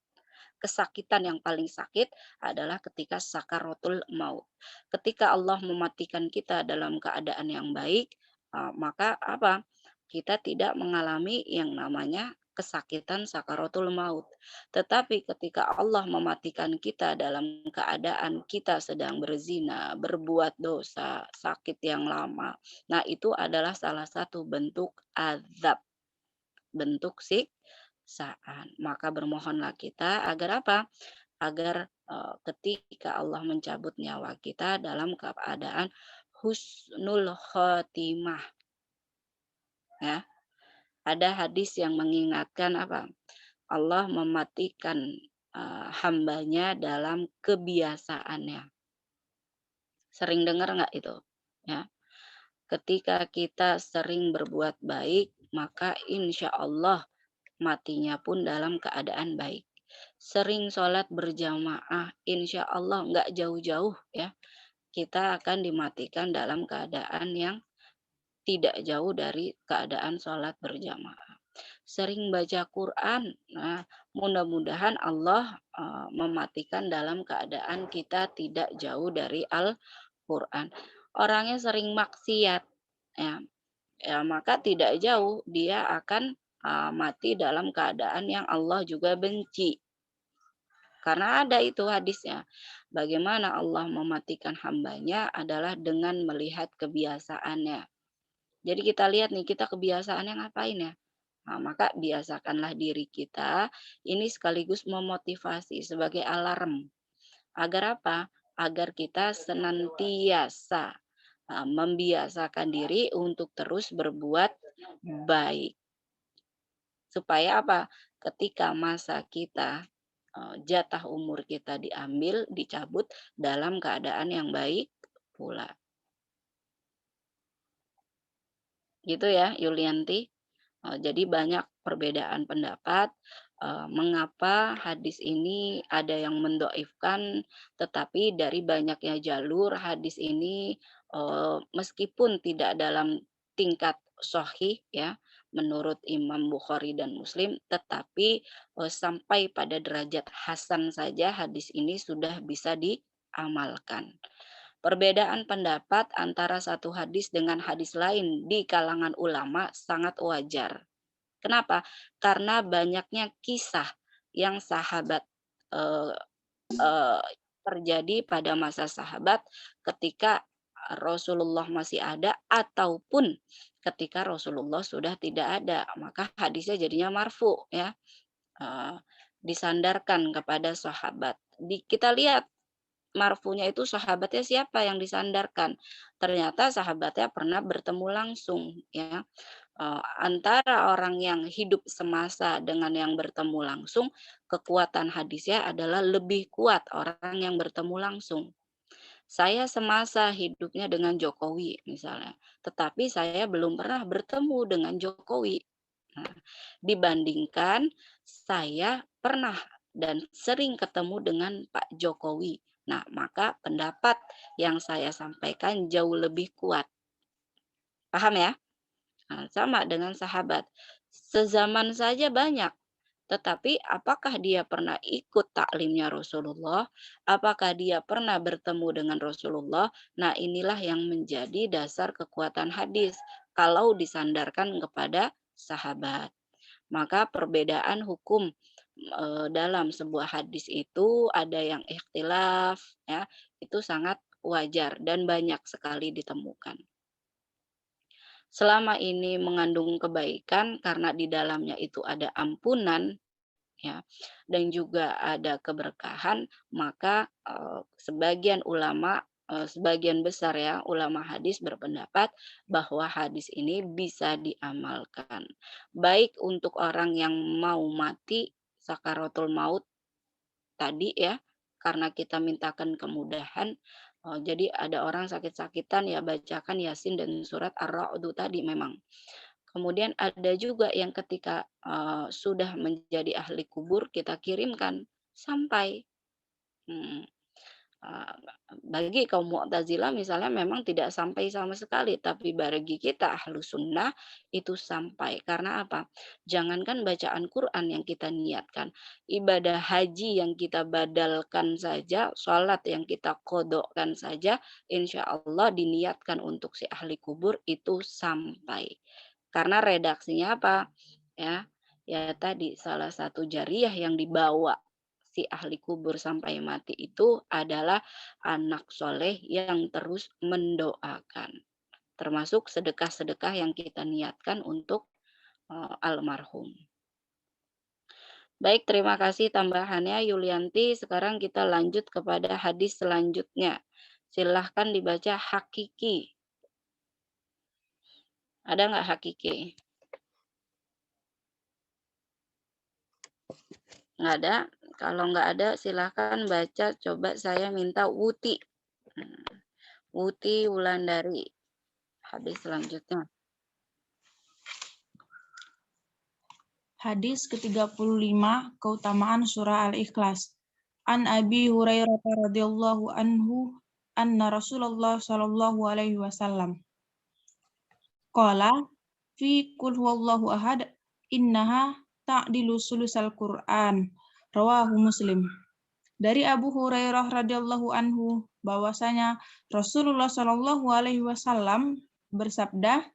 Kesakitan yang paling sakit adalah ketika sakaratul maut. Ketika Allah mematikan kita dalam keadaan yang baik, maka apa? Kita tidak mengalami yang namanya kesakitan sakaratul maut. Tetapi ketika Allah mematikan kita dalam keadaan kita sedang berzina, berbuat dosa, sakit yang lama, nah itu adalah salah satu bentuk azab, bentuk siksaan. Maka bermohonlah kita agar apa? Agar ketika Allah mencabut nyawa kita dalam keadaan husnul khotimah. Ya. ada hadis yang mengingatkan apa? Allah mematikan hambanya dalam kebiasaannya. Sering dengar nggak itu? Ya, ketika kita sering berbuat baik, maka insya Allah matinya pun dalam keadaan baik. Sering sholat berjamaah, insya Allah nggak jauh-jauh ya, kita akan dimatikan dalam keadaan yang tidak jauh dari keadaan sholat berjamaah. Sering baca Quran, nah mudah-mudahan Allah mematikan dalam keadaan kita tidak jauh dari Al-Quran. Orangnya sering maksiat, ya, ya maka tidak jauh dia akan mati dalam keadaan yang Allah juga benci. Karena ada itu hadisnya. Bagaimana Allah mematikan hambanya adalah dengan melihat kebiasaannya. Jadi kita lihat nih, kita kebiasaannya ngapain ya? Nah, maka biasakanlah diri kita ini sekaligus memotivasi sebagai alarm. Agar apa? Agar kita senantiasa membiasakan diri untuk terus berbuat baik. Supaya apa? Ketika masa kita, jatah umur kita diambil, dicabut dalam keadaan yang baik pula. Gitu ya, Yulianti. Jadi banyak perbedaan pendapat, mengapa hadis ini ada yang mendoifkan, tetapi dari banyaknya jalur hadis ini, meskipun tidak dalam tingkat sahih ya, menurut Imam Bukhari dan Muslim, tetapi sampai pada derajat hasan saja hadis ini sudah bisa diamalkan. Perbedaan pendapat antara satu hadis dengan hadis lain di kalangan ulama sangat wajar. Kenapa? Karena banyaknya kisah yang sahabat eh, terjadi pada masa sahabat ketika Rasulullah masih ada ataupun ketika Rasulullah sudah tidak ada, maka hadisnya jadinya marfu ya, disandarkan kepada sahabat. Kita lihat marfunya itu sahabatnya siapa yang disandarkan. Ternyata sahabatnya pernah bertemu langsung ya. Antara orang yang hidup semasa dengan yang bertemu langsung, kekuatan hadisnya adalah lebih kuat orang yang bertemu langsung. Saya semasa hidupnya dengan Jokowi misalnya, tetapi saya belum pernah bertemu dengan Jokowi. Nah, dibandingkan saya pernah dan sering ketemu dengan Pak Jokowi. Nah, maka pendapat yang saya sampaikan jauh lebih kuat. Paham ya? Nah, sama dengan sahabat. Sezaman saja banyak. Tetapi apakah dia pernah ikut taklimnya Rasulullah? Apakah dia pernah bertemu dengan Rasulullah? Nah, inilah yang menjadi dasar kekuatan hadis. Kalau disandarkan kepada sahabat. Maka perbedaan hukum dalam sebuah hadis itu ada yang ikhtilaf, ya, itu sangat wajar dan banyak sekali ditemukan. Selama ini mengandung kebaikan karena di dalamnya itu ada ampunan ya dan juga ada keberkahan, maka sebagian ulama sebagian besar ya ulama hadis berpendapat bahwa hadis ini bisa diamalkan baik untuk orang yang mau mati sakaratul maut tadi ya, karena kita mintakan kemudahan. Jadi ada orang sakit-sakitan ya bacakan Yasin dan surat Ar-Ra'd tadi memang. Kemudian ada juga yang ketika sudah menjadi ahli kubur kita kirimkan sampai. Hmm. Bagi kaum Mu'tazilah misalnya memang tidak sampai sama sekali, tapi bagi kita ahlu sunnah itu sampai. Karena apa? Jangankan bacaan Quran yang kita niatkan, ibadah haji yang kita badalkan saja, sholat yang kita kodokkan saja, insya Allah diniatkan untuk si ahli kubur itu sampai. Karena redaksinya apa? Ya tadi salah satu jariah yang dibawa si ahli kubur sampai mati itu adalah anak soleh yang terus mendoakan. Termasuk sedekah-sedekah yang kita niatkan untuk almarhum. Baik, terima kasih tambahannya Yulianti. Sekarang kita lanjut kepada hadis selanjutnya. Silahkan dibaca hakiki. Ada nggak hakiki? Nggak ada. Kalau nggak ada, silahkan baca. Coba saya minta Wuti. Wuti Wulandari. Hadis selanjutnya. Hadis ke-35, keutamaan surah Al-Ikhlas. An Abi Hurairah radhiyallahu anhu anna Rasulullah sallallahu alaihi wasallam qala fi qul huwallahu ahad innaha ta'dilu sulusal Qur'an. Rawahu Muslim. Dari Abu Hurairah radhiyallahu anhu bahwasanya Rasulullah sallallahu alaihi wasallam bersabda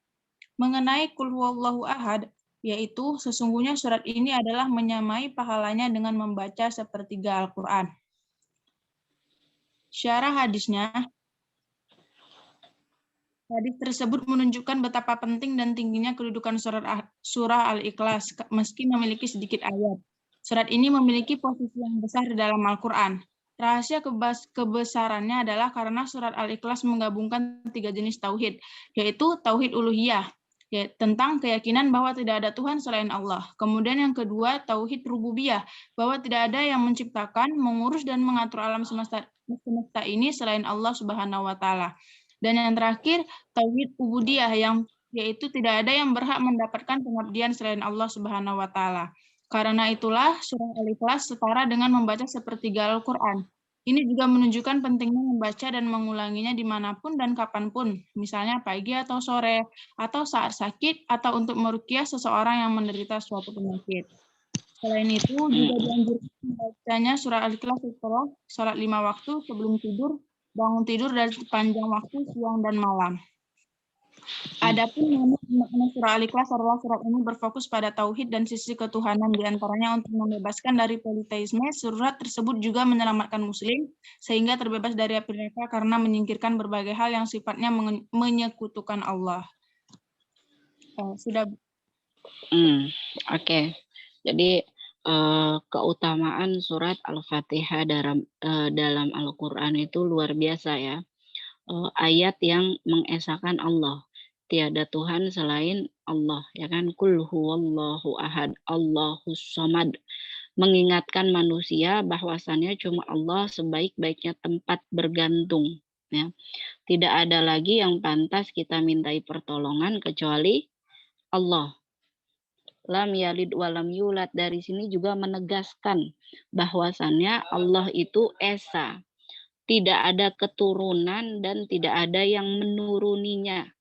mengenai qul huwallahu ahad, yaitu sesungguhnya surat ini adalah menyamai pahalanya dengan membaca sepertiga Al-Quran. Syarah hadisnya, hadis tersebut menunjukkan betapa penting dan tingginya kedudukan surah Al-Ikhlas meski memiliki sedikit ayat. Surat ini memiliki posisi yang besar di dalam Al-Quran. Rahasia kebesarannya adalah karena surat Al-Ikhlas menggabungkan 3 jenis tauhid, yaitu tauhid uluhiyah, tentang keyakinan bahwa tidak ada Tuhan selain Allah. Kemudian yang kedua, tauhid rububiyah, bahwa tidak ada yang menciptakan, mengurus dan mengatur alam semesta ini selain Allah Subhanahu wa taala. Dan yang terakhir, tauhid ubudiyah, yaitu tidak ada yang berhak mendapatkan pengabdian selain Allah Subhanahu wa taala. Karena itulah surah Al-Ikhlas setara dengan membaca sepertiga Al-Quran. Ini juga menunjukkan pentingnya membaca dan mengulanginya dimanapun dan kapanpun, misalnya pagi atau sore, atau saat sakit, atau untuk meruqyah seseorang yang menderita suatu penyakit. Selain itu, juga dianjurkan membacanya surah Al-Ikhlas setelah sholat 5 waktu sebelum tidur, bangun tidur, dan sepanjang waktu siang dan malam. Adapun makna surah Al-Ikhlas adalah surat ini berfokus pada tauhid dan sisi ketuhanan, diantaranya untuk membebaskan dari politeisme. Surat tersebut juga menyelamatkan muslim sehingga terbebas dari api neraka karena menyingkirkan berbagai hal yang sifatnya menyekutukan Allah. Sudah. Oke. Jadi keutamaan surat Al-Fatihah dalam Al-Quran itu luar biasa ya. Ayat yang mengesahkan Allah. Tiada Tuhan selain Allah, ya kan? Qul huwallahu ahad, Allahus samad. Mengingatkan manusia bahwasannya cuma Allah sebaik-baiknya tempat bergantung, ya. Tidak ada lagi yang pantas kita mintai pertolongan kecuali Allah. Lam yalid walam yulad, dari sini juga menegaskan bahwasannya Allah itu esa. Tidak ada keturunan dan tidak ada yang menuruninya.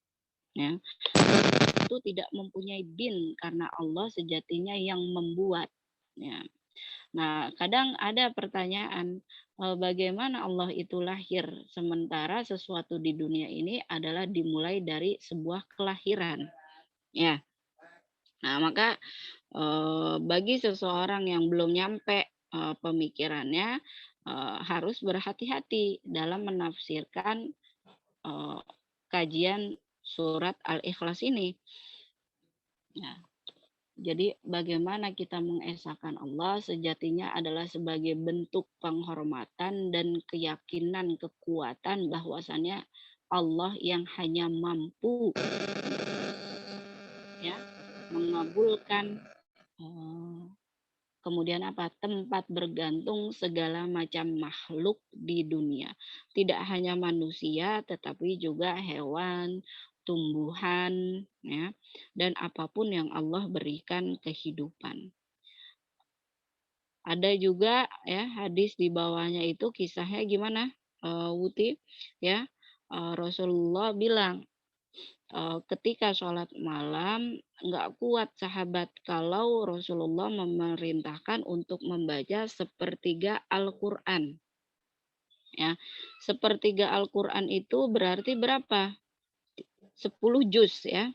Ya, itu tidak mempunyai bin karena Allah sejatinya yang membuat. Ya. Nah, kadang ada pertanyaan, bagaimana Allah itu lahir sementara sesuatu di dunia ini adalah dimulai dari sebuah kelahiran. Ya. Nah, maka bagi seseorang yang belum nyampe pemikirannya harus berhati-hati dalam menafsirkan kajian surat Al-Ikhlas ini. Ya. Jadi bagaimana kita mengesahkan Allah sejatinya adalah sebagai bentuk penghormatan dan keyakinan kekuatan bahwasannya Allah yang hanya mampu ya mengabulkan kemudian tempat bergantung segala macam makhluk di dunia. Tidak hanya manusia tetapi juga hewan, tumbuhan, ya, dan apapun yang Allah berikan kehidupan. Ada juga ya hadis di bawahnya itu kisahnya gimana, Wuti? Ya, Rasulullah bilang ketika sholat malam nggak kuat sahabat kalau Rasulullah memerintahkan untuk membaca sepertiga Al-Quran. Ya, sepertiga Al-Quran itu berarti berapa? 10 juz ya,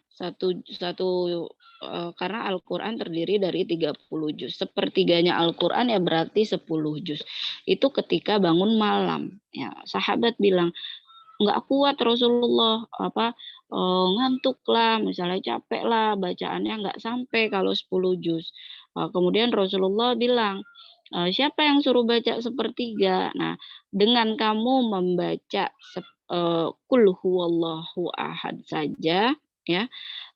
karena Al-Quran terdiri dari 30 juz. Sepertiganya Al-Quran ya berarti 10 juz. Itu ketika bangun malam. Ya, sahabat bilang, nggak kuat Rasulullah, ngantuk lah, misalnya capek lah, bacaannya nggak sampai kalau 10 juz. Kemudian Rasulullah bilang, siapa yang suruh baca sepertiga? Nah, dengan kamu membaca Qul huwallahu ahad saja, ya,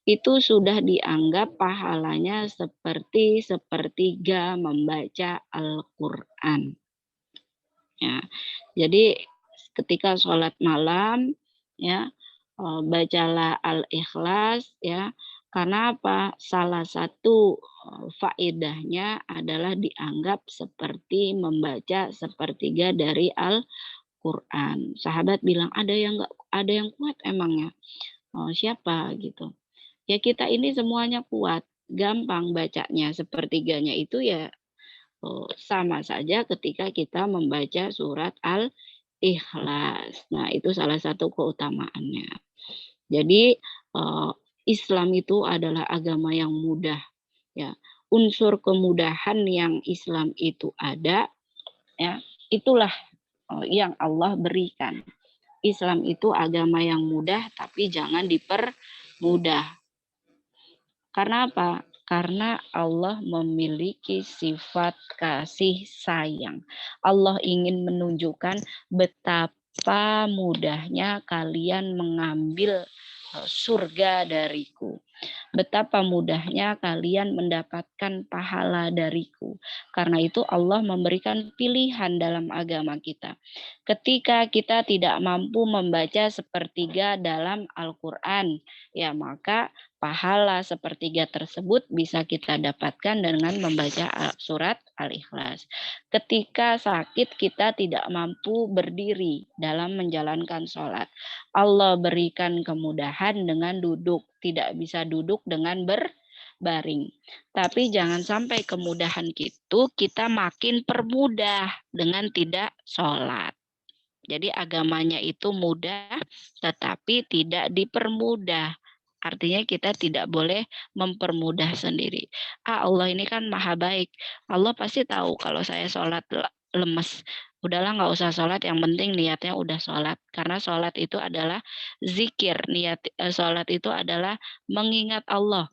itu sudah dianggap pahalanya seperti sepertiga membaca Al-Quran. Ya, jadi ketika sholat malam, ya, bacalah Al-Ikhlas, ya. Karena apa? Salah satu faedahnya adalah dianggap seperti membaca sepertiga dari Al-Quran. Sahabat bilang ada yang nggak, ada yang kuat emangnya? Siapa gitu? Ya kita ini semuanya kuat, gampang bacanya sepertiganya itu ya sama saja ketika kita membaca surat Al-Ikhlas. Nah, itu salah satu keutamaannya. Jadi Islam itu adalah agama yang mudah, ya. Unsur kemudahan yang Islam itu ada, ya, itulah yang Allah berikan. Islam itu agama yang mudah, tapi jangan dipermudah. Karena apa? Karena Allah memiliki sifat kasih sayang. Allah ingin menunjukkan betapa mudahnya kalian mengambil surga dariku. Betapa mudahnya kalian mendapatkan pahala dariku. Karena itu Allah memberikan pilihan dalam agama kita. Ketika kita tidak mampu membaca sepertiga dalam Al-Quran, ya maka pahala sepertiga tersebut bisa kita dapatkan dengan membaca surat Al-Ikhlas. Ketika sakit kita tidak mampu berdiri dalam menjalankan sholat. Allah berikan kemudahan dengan duduk. Tidak bisa duduk dengan berbaring. Tapi jangan sampai kemudahan itu kita makin permudah dengan tidak sholat. Jadi agamanya itu mudah tetapi tidak dipermudah. Artinya kita tidak boleh mempermudah sendiri. Allah ini kan maha baik. Allah pasti tahu kalau saya sholat lemes. Udahlah nggak usah sholat, yang penting niatnya udah sholat. Karena sholat itu adalah zikir. Sholat itu adalah mengingat Allah.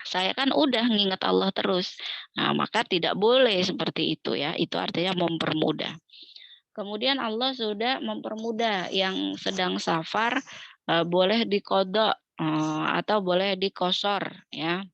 Saya kan udah ngingat Allah terus. Nah, maka tidak boleh seperti itu ya. Itu artinya mempermudah. Kemudian Allah sudah mempermudah yang sedang safar boleh dikodok atau boleh dikosor ya.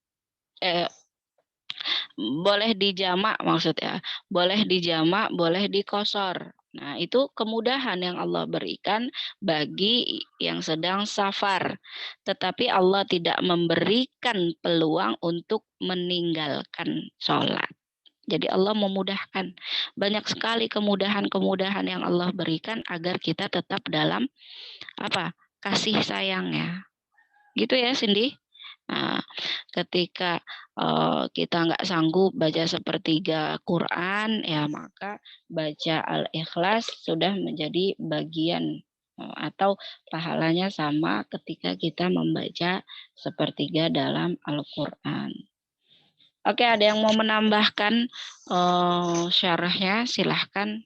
Boleh dijamak maksudnya. Boleh dijamak, boleh dikosor. Nah, itu kemudahan yang Allah berikan bagi yang sedang safar. Tetapi Allah tidak memberikan peluang untuk meninggalkan sholat. Jadi Allah memudahkan. Banyak sekali kemudahan-kemudahan yang Allah berikan agar kita tetap dalam kasih sayangnya. Gitu ya, Cindy. Nah, ketika kita nggak sanggup baca sepertiga Quran, ya maka baca Al-Ikhlas sudah menjadi bagian atau pahalanya sama ketika kita membaca sepertiga dalam Al-Quran. Oke, ada yang mau menambahkan syarahnya? Silahkan.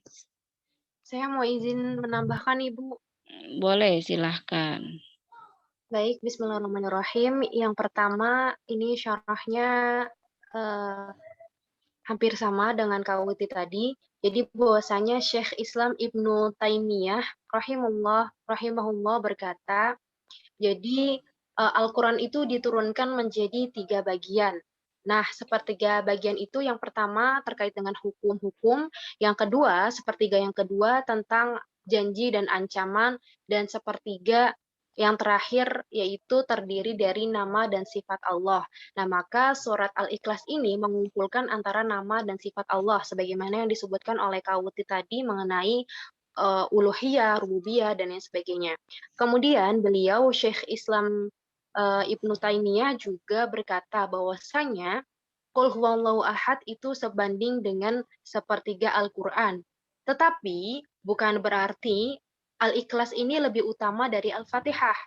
Saya mau izin menambahkan, Ibu. Boleh, silahkan. Baik, bismillahirrahmanirrahim. Yang pertama, ini syarahnya hampir sama dengan KUT tadi. Jadi bahwasanya Syekh Islam Ibnu Taimiyah rahimahullah berkata, jadi Al-Quran itu diturunkan menjadi 3 bagian. Nah, sepertiga bagian itu yang pertama terkait dengan hukum-hukum, yang kedua, sepertiga yang kedua tentang janji dan ancaman, dan sepertiga yang terakhir yaitu terdiri dari nama dan sifat Allah. Nah, maka surat Al-Ikhlas ini mengumpulkan antara nama dan sifat Allah, sebagaimana yang disebutkan oleh Kawuti tadi mengenai uluhiyah, rububiyah, dan lain sebagainya. Kemudian beliau Syekh Islam Ibnu Taimiyah juga berkata bahwasanya Qul huwallahu ahad itu sebanding dengan sepertiga Al-Quran. Tetapi bukan berarti Al-Ikhlas ini lebih utama dari Al-Fatihah.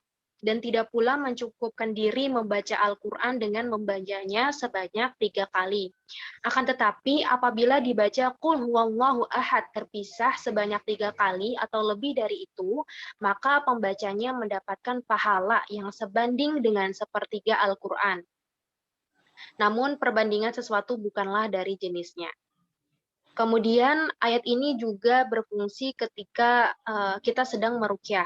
Dan tidak pula mencukupkan diri membaca Al-Quran dengan membacanya sebanyak 3 kali. Akan tetapi apabila dibaca Qul huwallahu ahad terpisah sebanyak 3 kali atau lebih dari itu, maka pembacanya mendapatkan pahala yang sebanding dengan sepertiga Al-Quran. Namun perbandingan sesuatu bukanlah dari jenisnya. Kemudian ayat ini juga berfungsi ketika kita sedang meruqyah.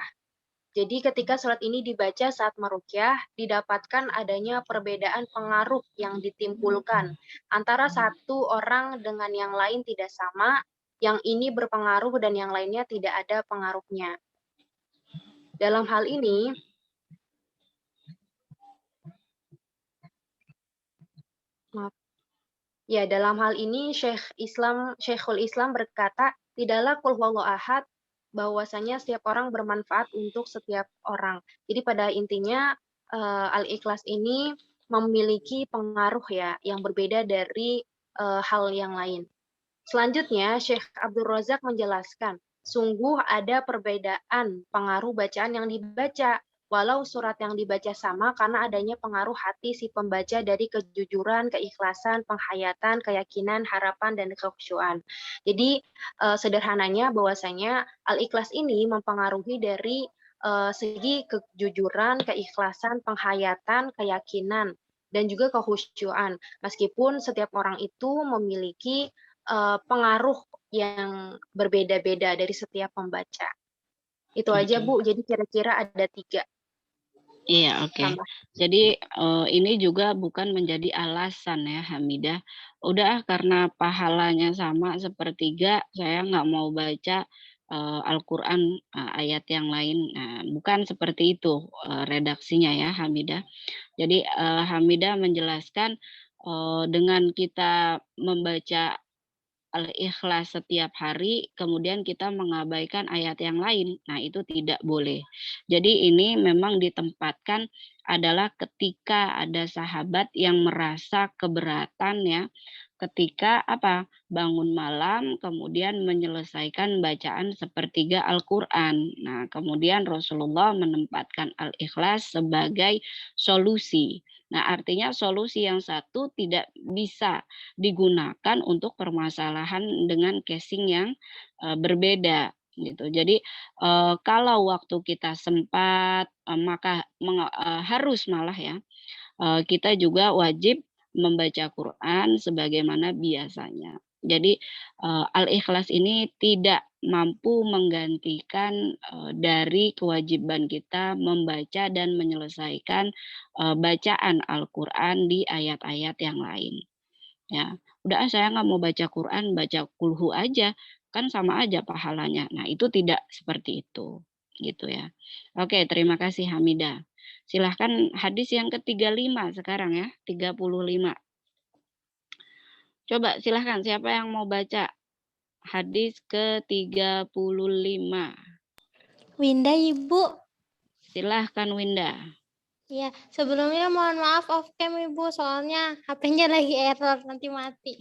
Jadi ketika surat ini dibaca saat meruqyah, didapatkan adanya perbedaan pengaruh yang ditimbulkan antara satu orang dengan yang lain tidak sama, yang ini berpengaruh dan yang lainnya tidak ada pengaruhnya. Dalam hal ini, Syekhul Islam berkata, tidaklah qul huwallahu ahad bahwasanya setiap orang bermanfaat untuk setiap orang. Jadi pada intinya Al-Ikhlas ini memiliki pengaruh ya yang berbeda dari hal yang lain. Selanjutnya Syekh Abdul Razak menjelaskan, sungguh ada perbedaan pengaruh bacaan yang dibaca. Walau surat yang dibaca sama karena adanya pengaruh hati si pembaca dari kejujuran, keikhlasan, penghayatan, keyakinan, harapan, dan kekhusyuan. Jadi sederhananya bahwasanya Al-Ikhlas ini mempengaruhi dari segi kejujuran, keikhlasan, penghayatan, keyakinan, dan juga kekhusyuan. Meskipun setiap orang itu memiliki pengaruh yang berbeda-beda dari setiap pembaca. Itu aja Bu, jadi kira-kira ada 3. Iya, oke. Jadi ini juga bukan menjadi alasan ya Hamidah. Udah karena pahalanya sama sepertiga, saya nggak mau baca Al-Quran ayat yang lain. Nah, bukan seperti itu redaksinya ya Hamidah. Jadi Hamidah menjelaskan dengan kita membaca Al-Ikhlas setiap hari, kemudian kita mengabaikan ayat yang lain. Nah, itu tidak boleh. Jadi ini memang ditempatkan adalah ketika ada sahabat yang merasa keberatan ya, ketika bangun malam kemudian menyelesaikan bacaan sepertiga Al-Quran. Nah, kemudian Rasulullah menempatkan Al-Ikhlas sebagai solusi. Nah, artinya solusi yang satu tidak bisa digunakan untuk permasalahan dengan casing yang berbeda gitu. Jadi kalau waktu kita sempat maka harus malah ya kita juga wajib membaca Quran sebagaimana biasanya. Jadi Al-Ikhlas ini tidak mampu menggantikan dari kewajiban kita membaca dan menyelesaikan bacaan Al-Quran di ayat-ayat yang lain. Ya, udah saya nggak mau baca Quran, baca kulhu aja, kan sama aja pahalanya. Nah, itu tidak seperti itu, gitu ya. Oke, terima kasih Hamidah. Silahkan hadis yang ke-35 sekarang ya, 35. Coba silahkan siapa yang mau baca hadis ke-35. Winda, Ibu. Silahkan Winda. Ya, sebelumnya mohon maaf off cam Ibu, soalnya HP-nya lagi error, nanti mati.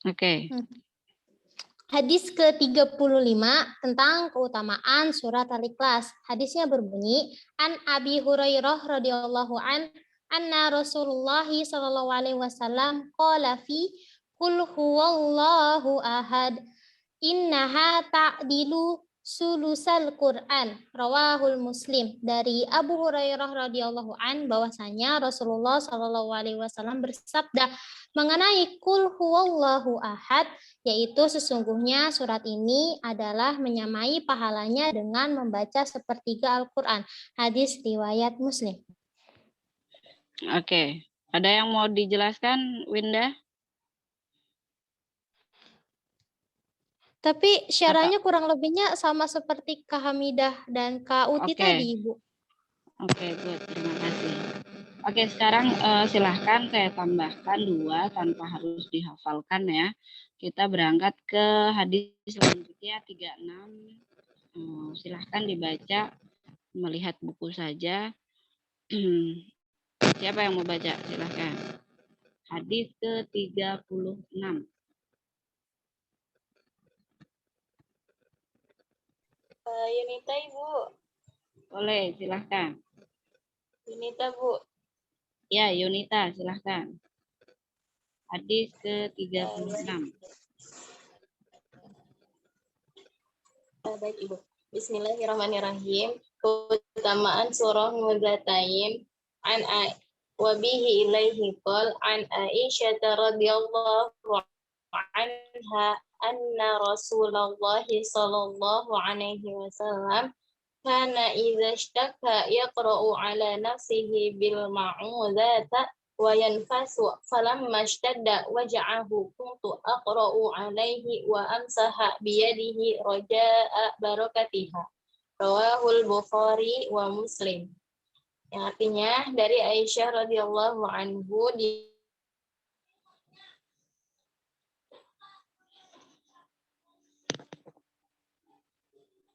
Oke. Hadis ke-35 tentang keutamaan surat Al-Ikhlas. Hadisnya berbunyi, An Abi Hurairah radhiyallahu anna Rasulullah sallallahu alaihi wasallam qala fi qul huwallahu ahad innaha ta'dilu sulusal Quran, rawahul Muslim. Dari Abu Hurairah radhiyallahu an bahwasanya Rasulullah sallallahu alaihi wasallam bersabda mengenai qul huwallahu ahad, yaitu sesungguhnya surat ini adalah menyamai pahalanya dengan membaca sepertiga Al-Qur'an. Hadis riwayat Muslim. Oke. Ada yang mau dijelaskan, Winda? Tapi syarahnya kurang lebihnya sama seperti Kak Hamidah dan Kak Uti tadi, Ibu. Oke, good. Terima kasih. Oke, sekarang silahkan saya tambahkan 2 tanpa harus dihafalkan ya. Kita berangkat ke hadis selanjutnya 36. Silahkan dibaca, melihat buku saja. Siapa yang mau baca? Silahkan. Hadis ke-36. Yunita, Ibu. Boleh, silahkan. Yunita, Bu. Ya, Yunita, silahkan. Hadis ke-36. Baik, Ibu. Bismillahirrahmanirrahim. Keutamaan surah Muzatain an wabihi ilaihi qol an Aisyah radhiyallahu anha anna Rasulullah sallallahu alaihi wasallam kana idza ishtaka yaqra'u ala nafsihi bil ma'udata wa yanfasu falamma ishtadda waja'ahu kuntu aqra'u alaihi wa amsaha biyadihi raja'a barakatiha. Rawahul Bukhari wa Muslim. Yang artinya dari Aisyah radhiyallahu anhu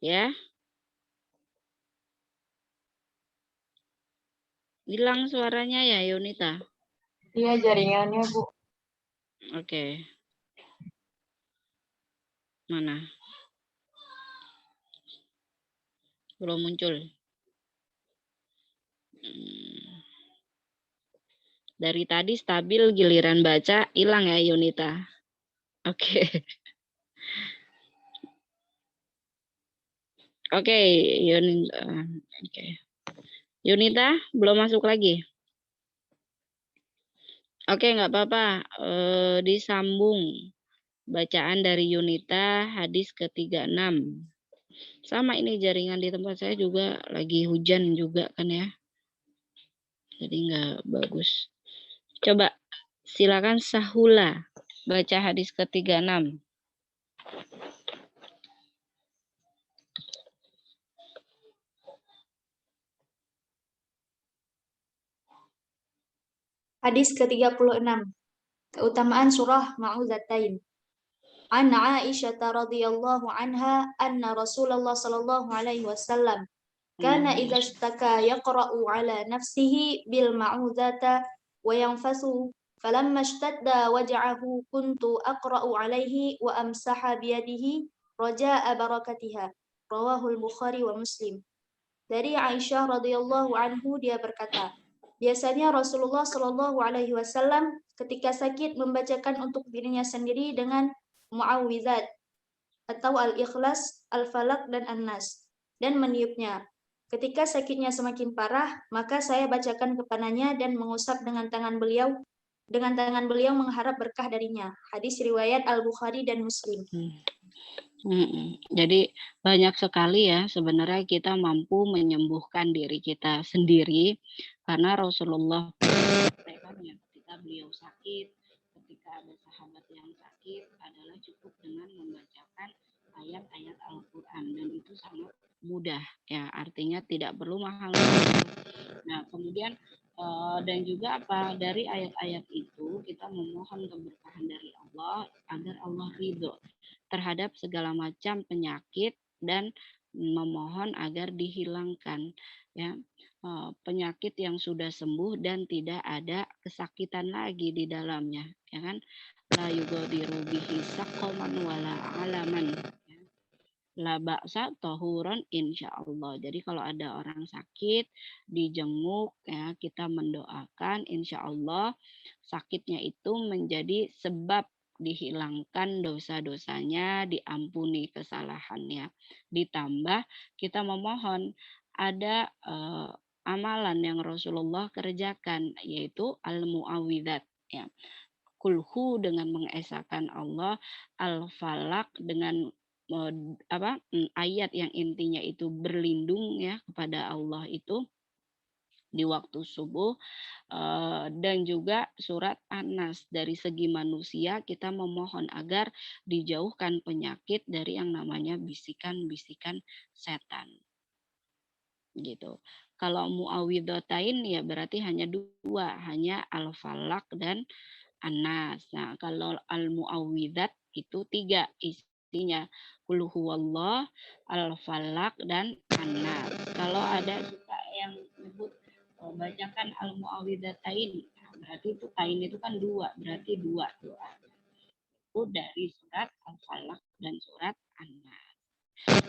Ya. Hilang suaranya ya, Yunita? Iya, jaringannya, Bu. Oke. Mana? Belum muncul. Dari tadi stabil, giliran baca hilang ya, Yunita. Oke. Oke, Yunita. Oke. Yunita belum masuk lagi. Oke, nggak apa-apa. Disambung bacaan dari Yunita hadis ke-36. Sama ini jaringan di tempat saya juga lagi hujan juga kan ya. Jadi nggak bagus. Coba silakan Sahula baca hadis ke-36. Hadis ke-36. Keutamaan surah Ma'udzatain. An Aisyah radhiyallahu anha anna Rasulullah sallallahu alaihi wasallam kana idza ishtaka yaqra'u ala nafsihi bil ma'udzata wa yanfasu falamma ishtadda waja'ahu kuntu aqra'u alaihi wa amsaha biyadihi raja'a barakatiha. Rawahul Bukhari wa Muslim. Dari Aisyah radhiyallahu anhu dia berkata, biasanya Rasulullah Shallallahu Alaihi Wasallam ketika sakit membacakan untuk dirinya sendiri dengan muawwidzat atau al-ikhlas, al-falaq dan an-nas dan meniupnya. Ketika sakitnya semakin parah, maka saya bacakan kepadanya dan mengusap dengan tangan beliau mengharap berkah darinya. Hadis riwayat Al-Bukhari dan Muslim. Jadi banyak sekali ya sebenarnya kita mampu menyembuhkan diri kita sendiri karena Rasulullah ketika beliau sakit, ketika ada sahabat yang sakit adalah cukup dengan membacakan ayat-ayat Al-Quran dan itu sangat mudah ya, artinya tidak perlu mahal. Nah kemudian dan juga apa dari ayat-ayat itu kita memohon keberkahan dari Allah agar Allah ridho terhadap segala macam penyakit dan memohon agar dihilangkan ya penyakit yang sudah sembuh dan tidak ada kesakitan lagi di dalamnya ya kan, la yughadiru bihi saqaman wala alaman ya. La ba'sa tahuran insyaallah. Jadi kalau ada orang sakit dijenguk ya kita mendoakan insyaallah sakitnya itu menjadi sebab dihilangkan dosa-dosanya, diampuni kesalahannya. Ditambah kita memohon ada amalan yang Rasulullah kerjakan yaitu al-muawwidzat ya. Kulhu dengan mengesahkan Allah, al-falaq dengan ayat yang intinya itu berlindung ya kepada Allah itu di waktu subuh dan juga surat An-Nas dari segi manusia kita memohon agar dijauhkan penyakit dari yang namanya bisikan-bisikan setan gitu. Kalau muawwidzatain ya berarti hanya dua, hanya al-falaq dan An-Nas. Nah, kalau al-muawwidzat itu tiga isinya. Qul huwallah, al-falaq dan An-Nas. Kalau ada suka yang menyebut bacakan al-muawwidzatain, nah, berarti itu tain itu kan dua, berarti dua doa. Itu dari surat al-falaq dan surat An-Nas.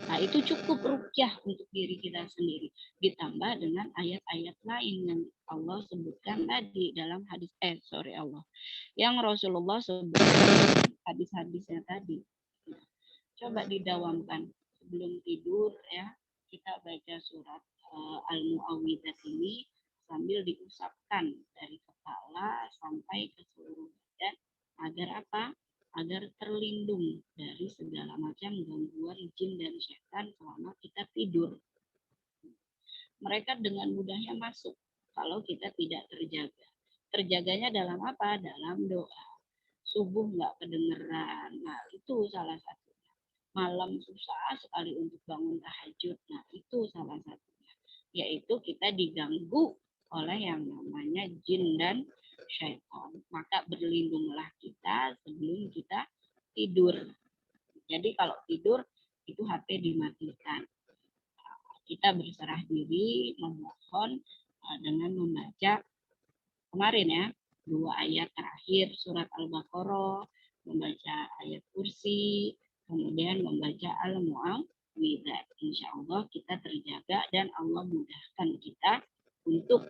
Nah, itu cukup ruqyah untuk diri kita sendiri. Ditambah dengan ayat-ayat lain yang Allah sebutkan tadi dalam hadis Allah. Yang Rasulullah sebutkan hadis-hadisnya tadi. Coba didawamkan sebelum tidur ya. Kita baca surat Al-Mu'awwidzat ini sambil diusapkan dari kepala sampai ke seluruh badan agar apa? Agar terlindung dari segala macam gangguan jin dan setan selama kita tidur. mereka dengan mudahnya masuk kalau kita tidak terjaga. Terjaganya dalam apa? Dalam doa. Subuh nggak kedengeran. Nah, itu salah satunya. Malam susah sekali untuk bangun tahajud. Nah, itu salah satunya. Yaitu kita diganggu oleh yang namanya jin dan syaitan. Maka berlindunglah kita sebelum kita tidur. Jadi kalau tidur itu HP dimatikan. Kita berserah diri, memohon dengan membaca kemarin ya, 2 ayat terakhir surat Al-Baqarah, membaca ayat kursi, kemudian membaca Al-Mu'awwidzat. Insya Allah kita terjaga dan Allah mudahkan kita untuk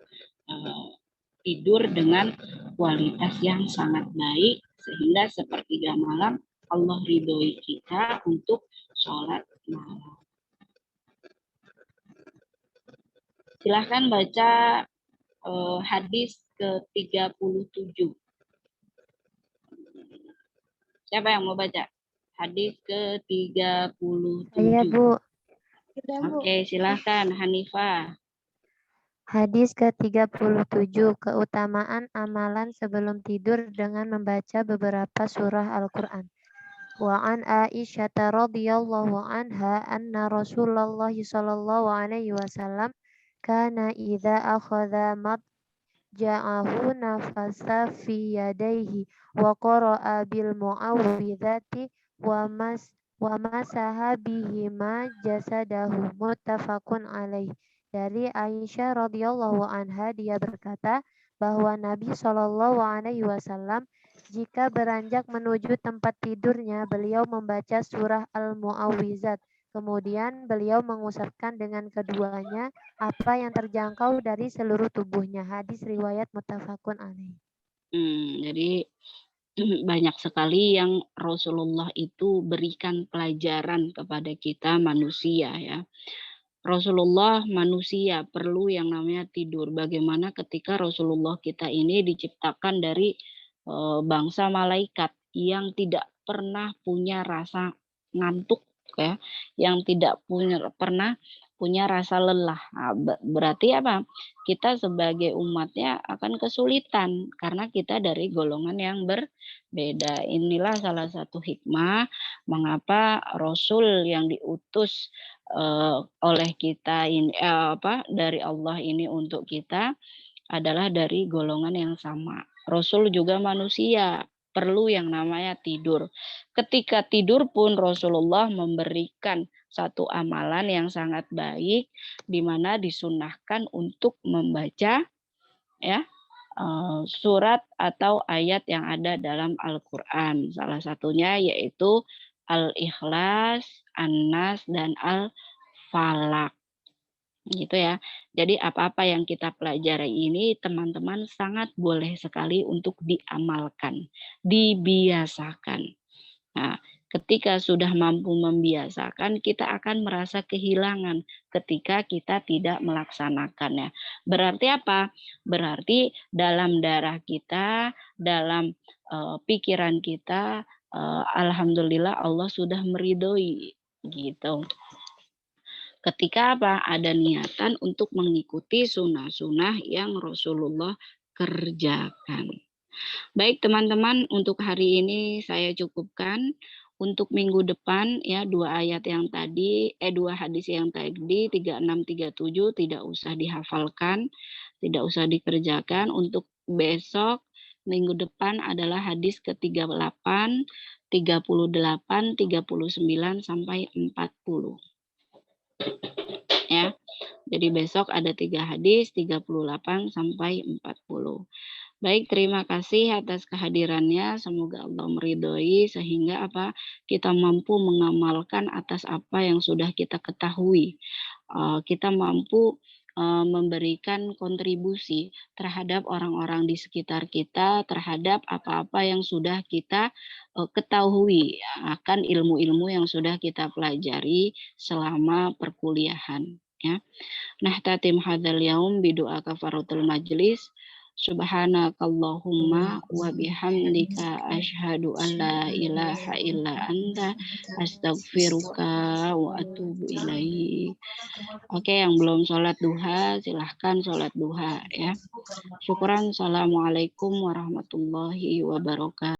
tidur dengan kualitas yang sangat baik, sehingga sepertiga malam Allah ridhoi kita untuk sholat malam. Silahkan baca hadis ke-37. Siapa yang mau baca? Hadis ke-37. Saya, Bu. Oke, silahkan Hanifah. Hadis ke-37, keutamaan amalan sebelum tidur dengan membaca beberapa surah Al-Quran. Wa an Aisyah radhiyallahu anha anna Rasulullah sallallahu alaihi wasallam kana idza akhadha ja'ahu nafasa fi yadayhi wa qara'a bil mu'awwidhati wa masaha bihima jasadahu muttafaqun alaih. Dari Aisyah radhiyallahu anha, dia berkata bahwa Nabi Shallallahu alaihi wasallam jika beranjak menuju tempat tidurnya, beliau membaca surah Al-Mu'awwizat. Kemudian beliau mengusapkan dengan keduanya apa yang terjangkau dari seluruh tubuhnya. Hadis riwayat muttafaqun alaih. Jadi banyak sekali yang Rasulullah itu berikan pelajaran kepada kita manusia ya. Rasulullah manusia perlu yang namanya tidur. Bagaimana ketika Rasulullah kita ini diciptakan dari bangsa malaikat yang tidak pernah punya rasa ngantuk ya, yang tidak pernah punya rasa lelah. Nah, berarti apa? Kita sebagai umatnya akan kesulitan karena kita dari golongan yang berbeda. Inilah salah satu hikmah mengapa Rasul yang diutus oleh kita ini dari Allah ini untuk kita adalah dari golongan yang sama. Rasul juga manusia, perlu yang namanya tidur. Ketika tidur pun Rasulullah memberikan satu amalan yang sangat baik, di mana disunahkan untuk membaca ya surat atau ayat yang ada dalam Al-Quran. Salah satunya yaitu Al-Ikhlas, An-Nas, dan Al-Falaq. Gitu ya. Jadi apa-apa yang kita pelajari ini teman-teman sangat boleh sekali untuk diamalkan, dibiasakan. Nah, ketika sudah mampu membiasakan, kita akan merasa kehilangan ketika kita tidak melaksanakannya. Berarti apa? Berarti dalam darah kita, dalam pikiran kita, alhamdulillah Allah sudah meridhoi gitu. Ketika apa? Ada niatan untuk mengikuti sunnah-sunnah yang Rasulullah kerjakan. Baik teman-teman, untuk hari ini saya cukupkan. Untuk minggu depan ya 2 ayat yang tadi, 2 hadis yang tadi 36, 37 tidak usah dihafalkan, tidak usah dikerjakan. Untuk besok minggu depan adalah hadis ke-38, 38, 39 sampai 40. Ya. Jadi besok ada 3 hadis 38 sampai 40. Baik, terima kasih atas kehadirannya. Semoga Allah meridhoi sehingga kita mampu mengamalkan atas apa yang sudah kita ketahui. Kita mampu memberikan kontribusi terhadap orang-orang di sekitar kita, terhadap apa-apa yang sudah kita ketahui akan ilmu-ilmu yang sudah kita pelajari selama perkuliahan. Ya. Nahtatim hadzal yaum bidu'a kafaratul majlis. Subhanakallahumma wa bihamdika asyhadu an la ilaha illa anta astaghfiruka wa atubu ilaik. Oke, yang belum sholat duha silahkan sholat duha ya. Syukran. Assalamualaikum warahmatullahi wabarakatuh.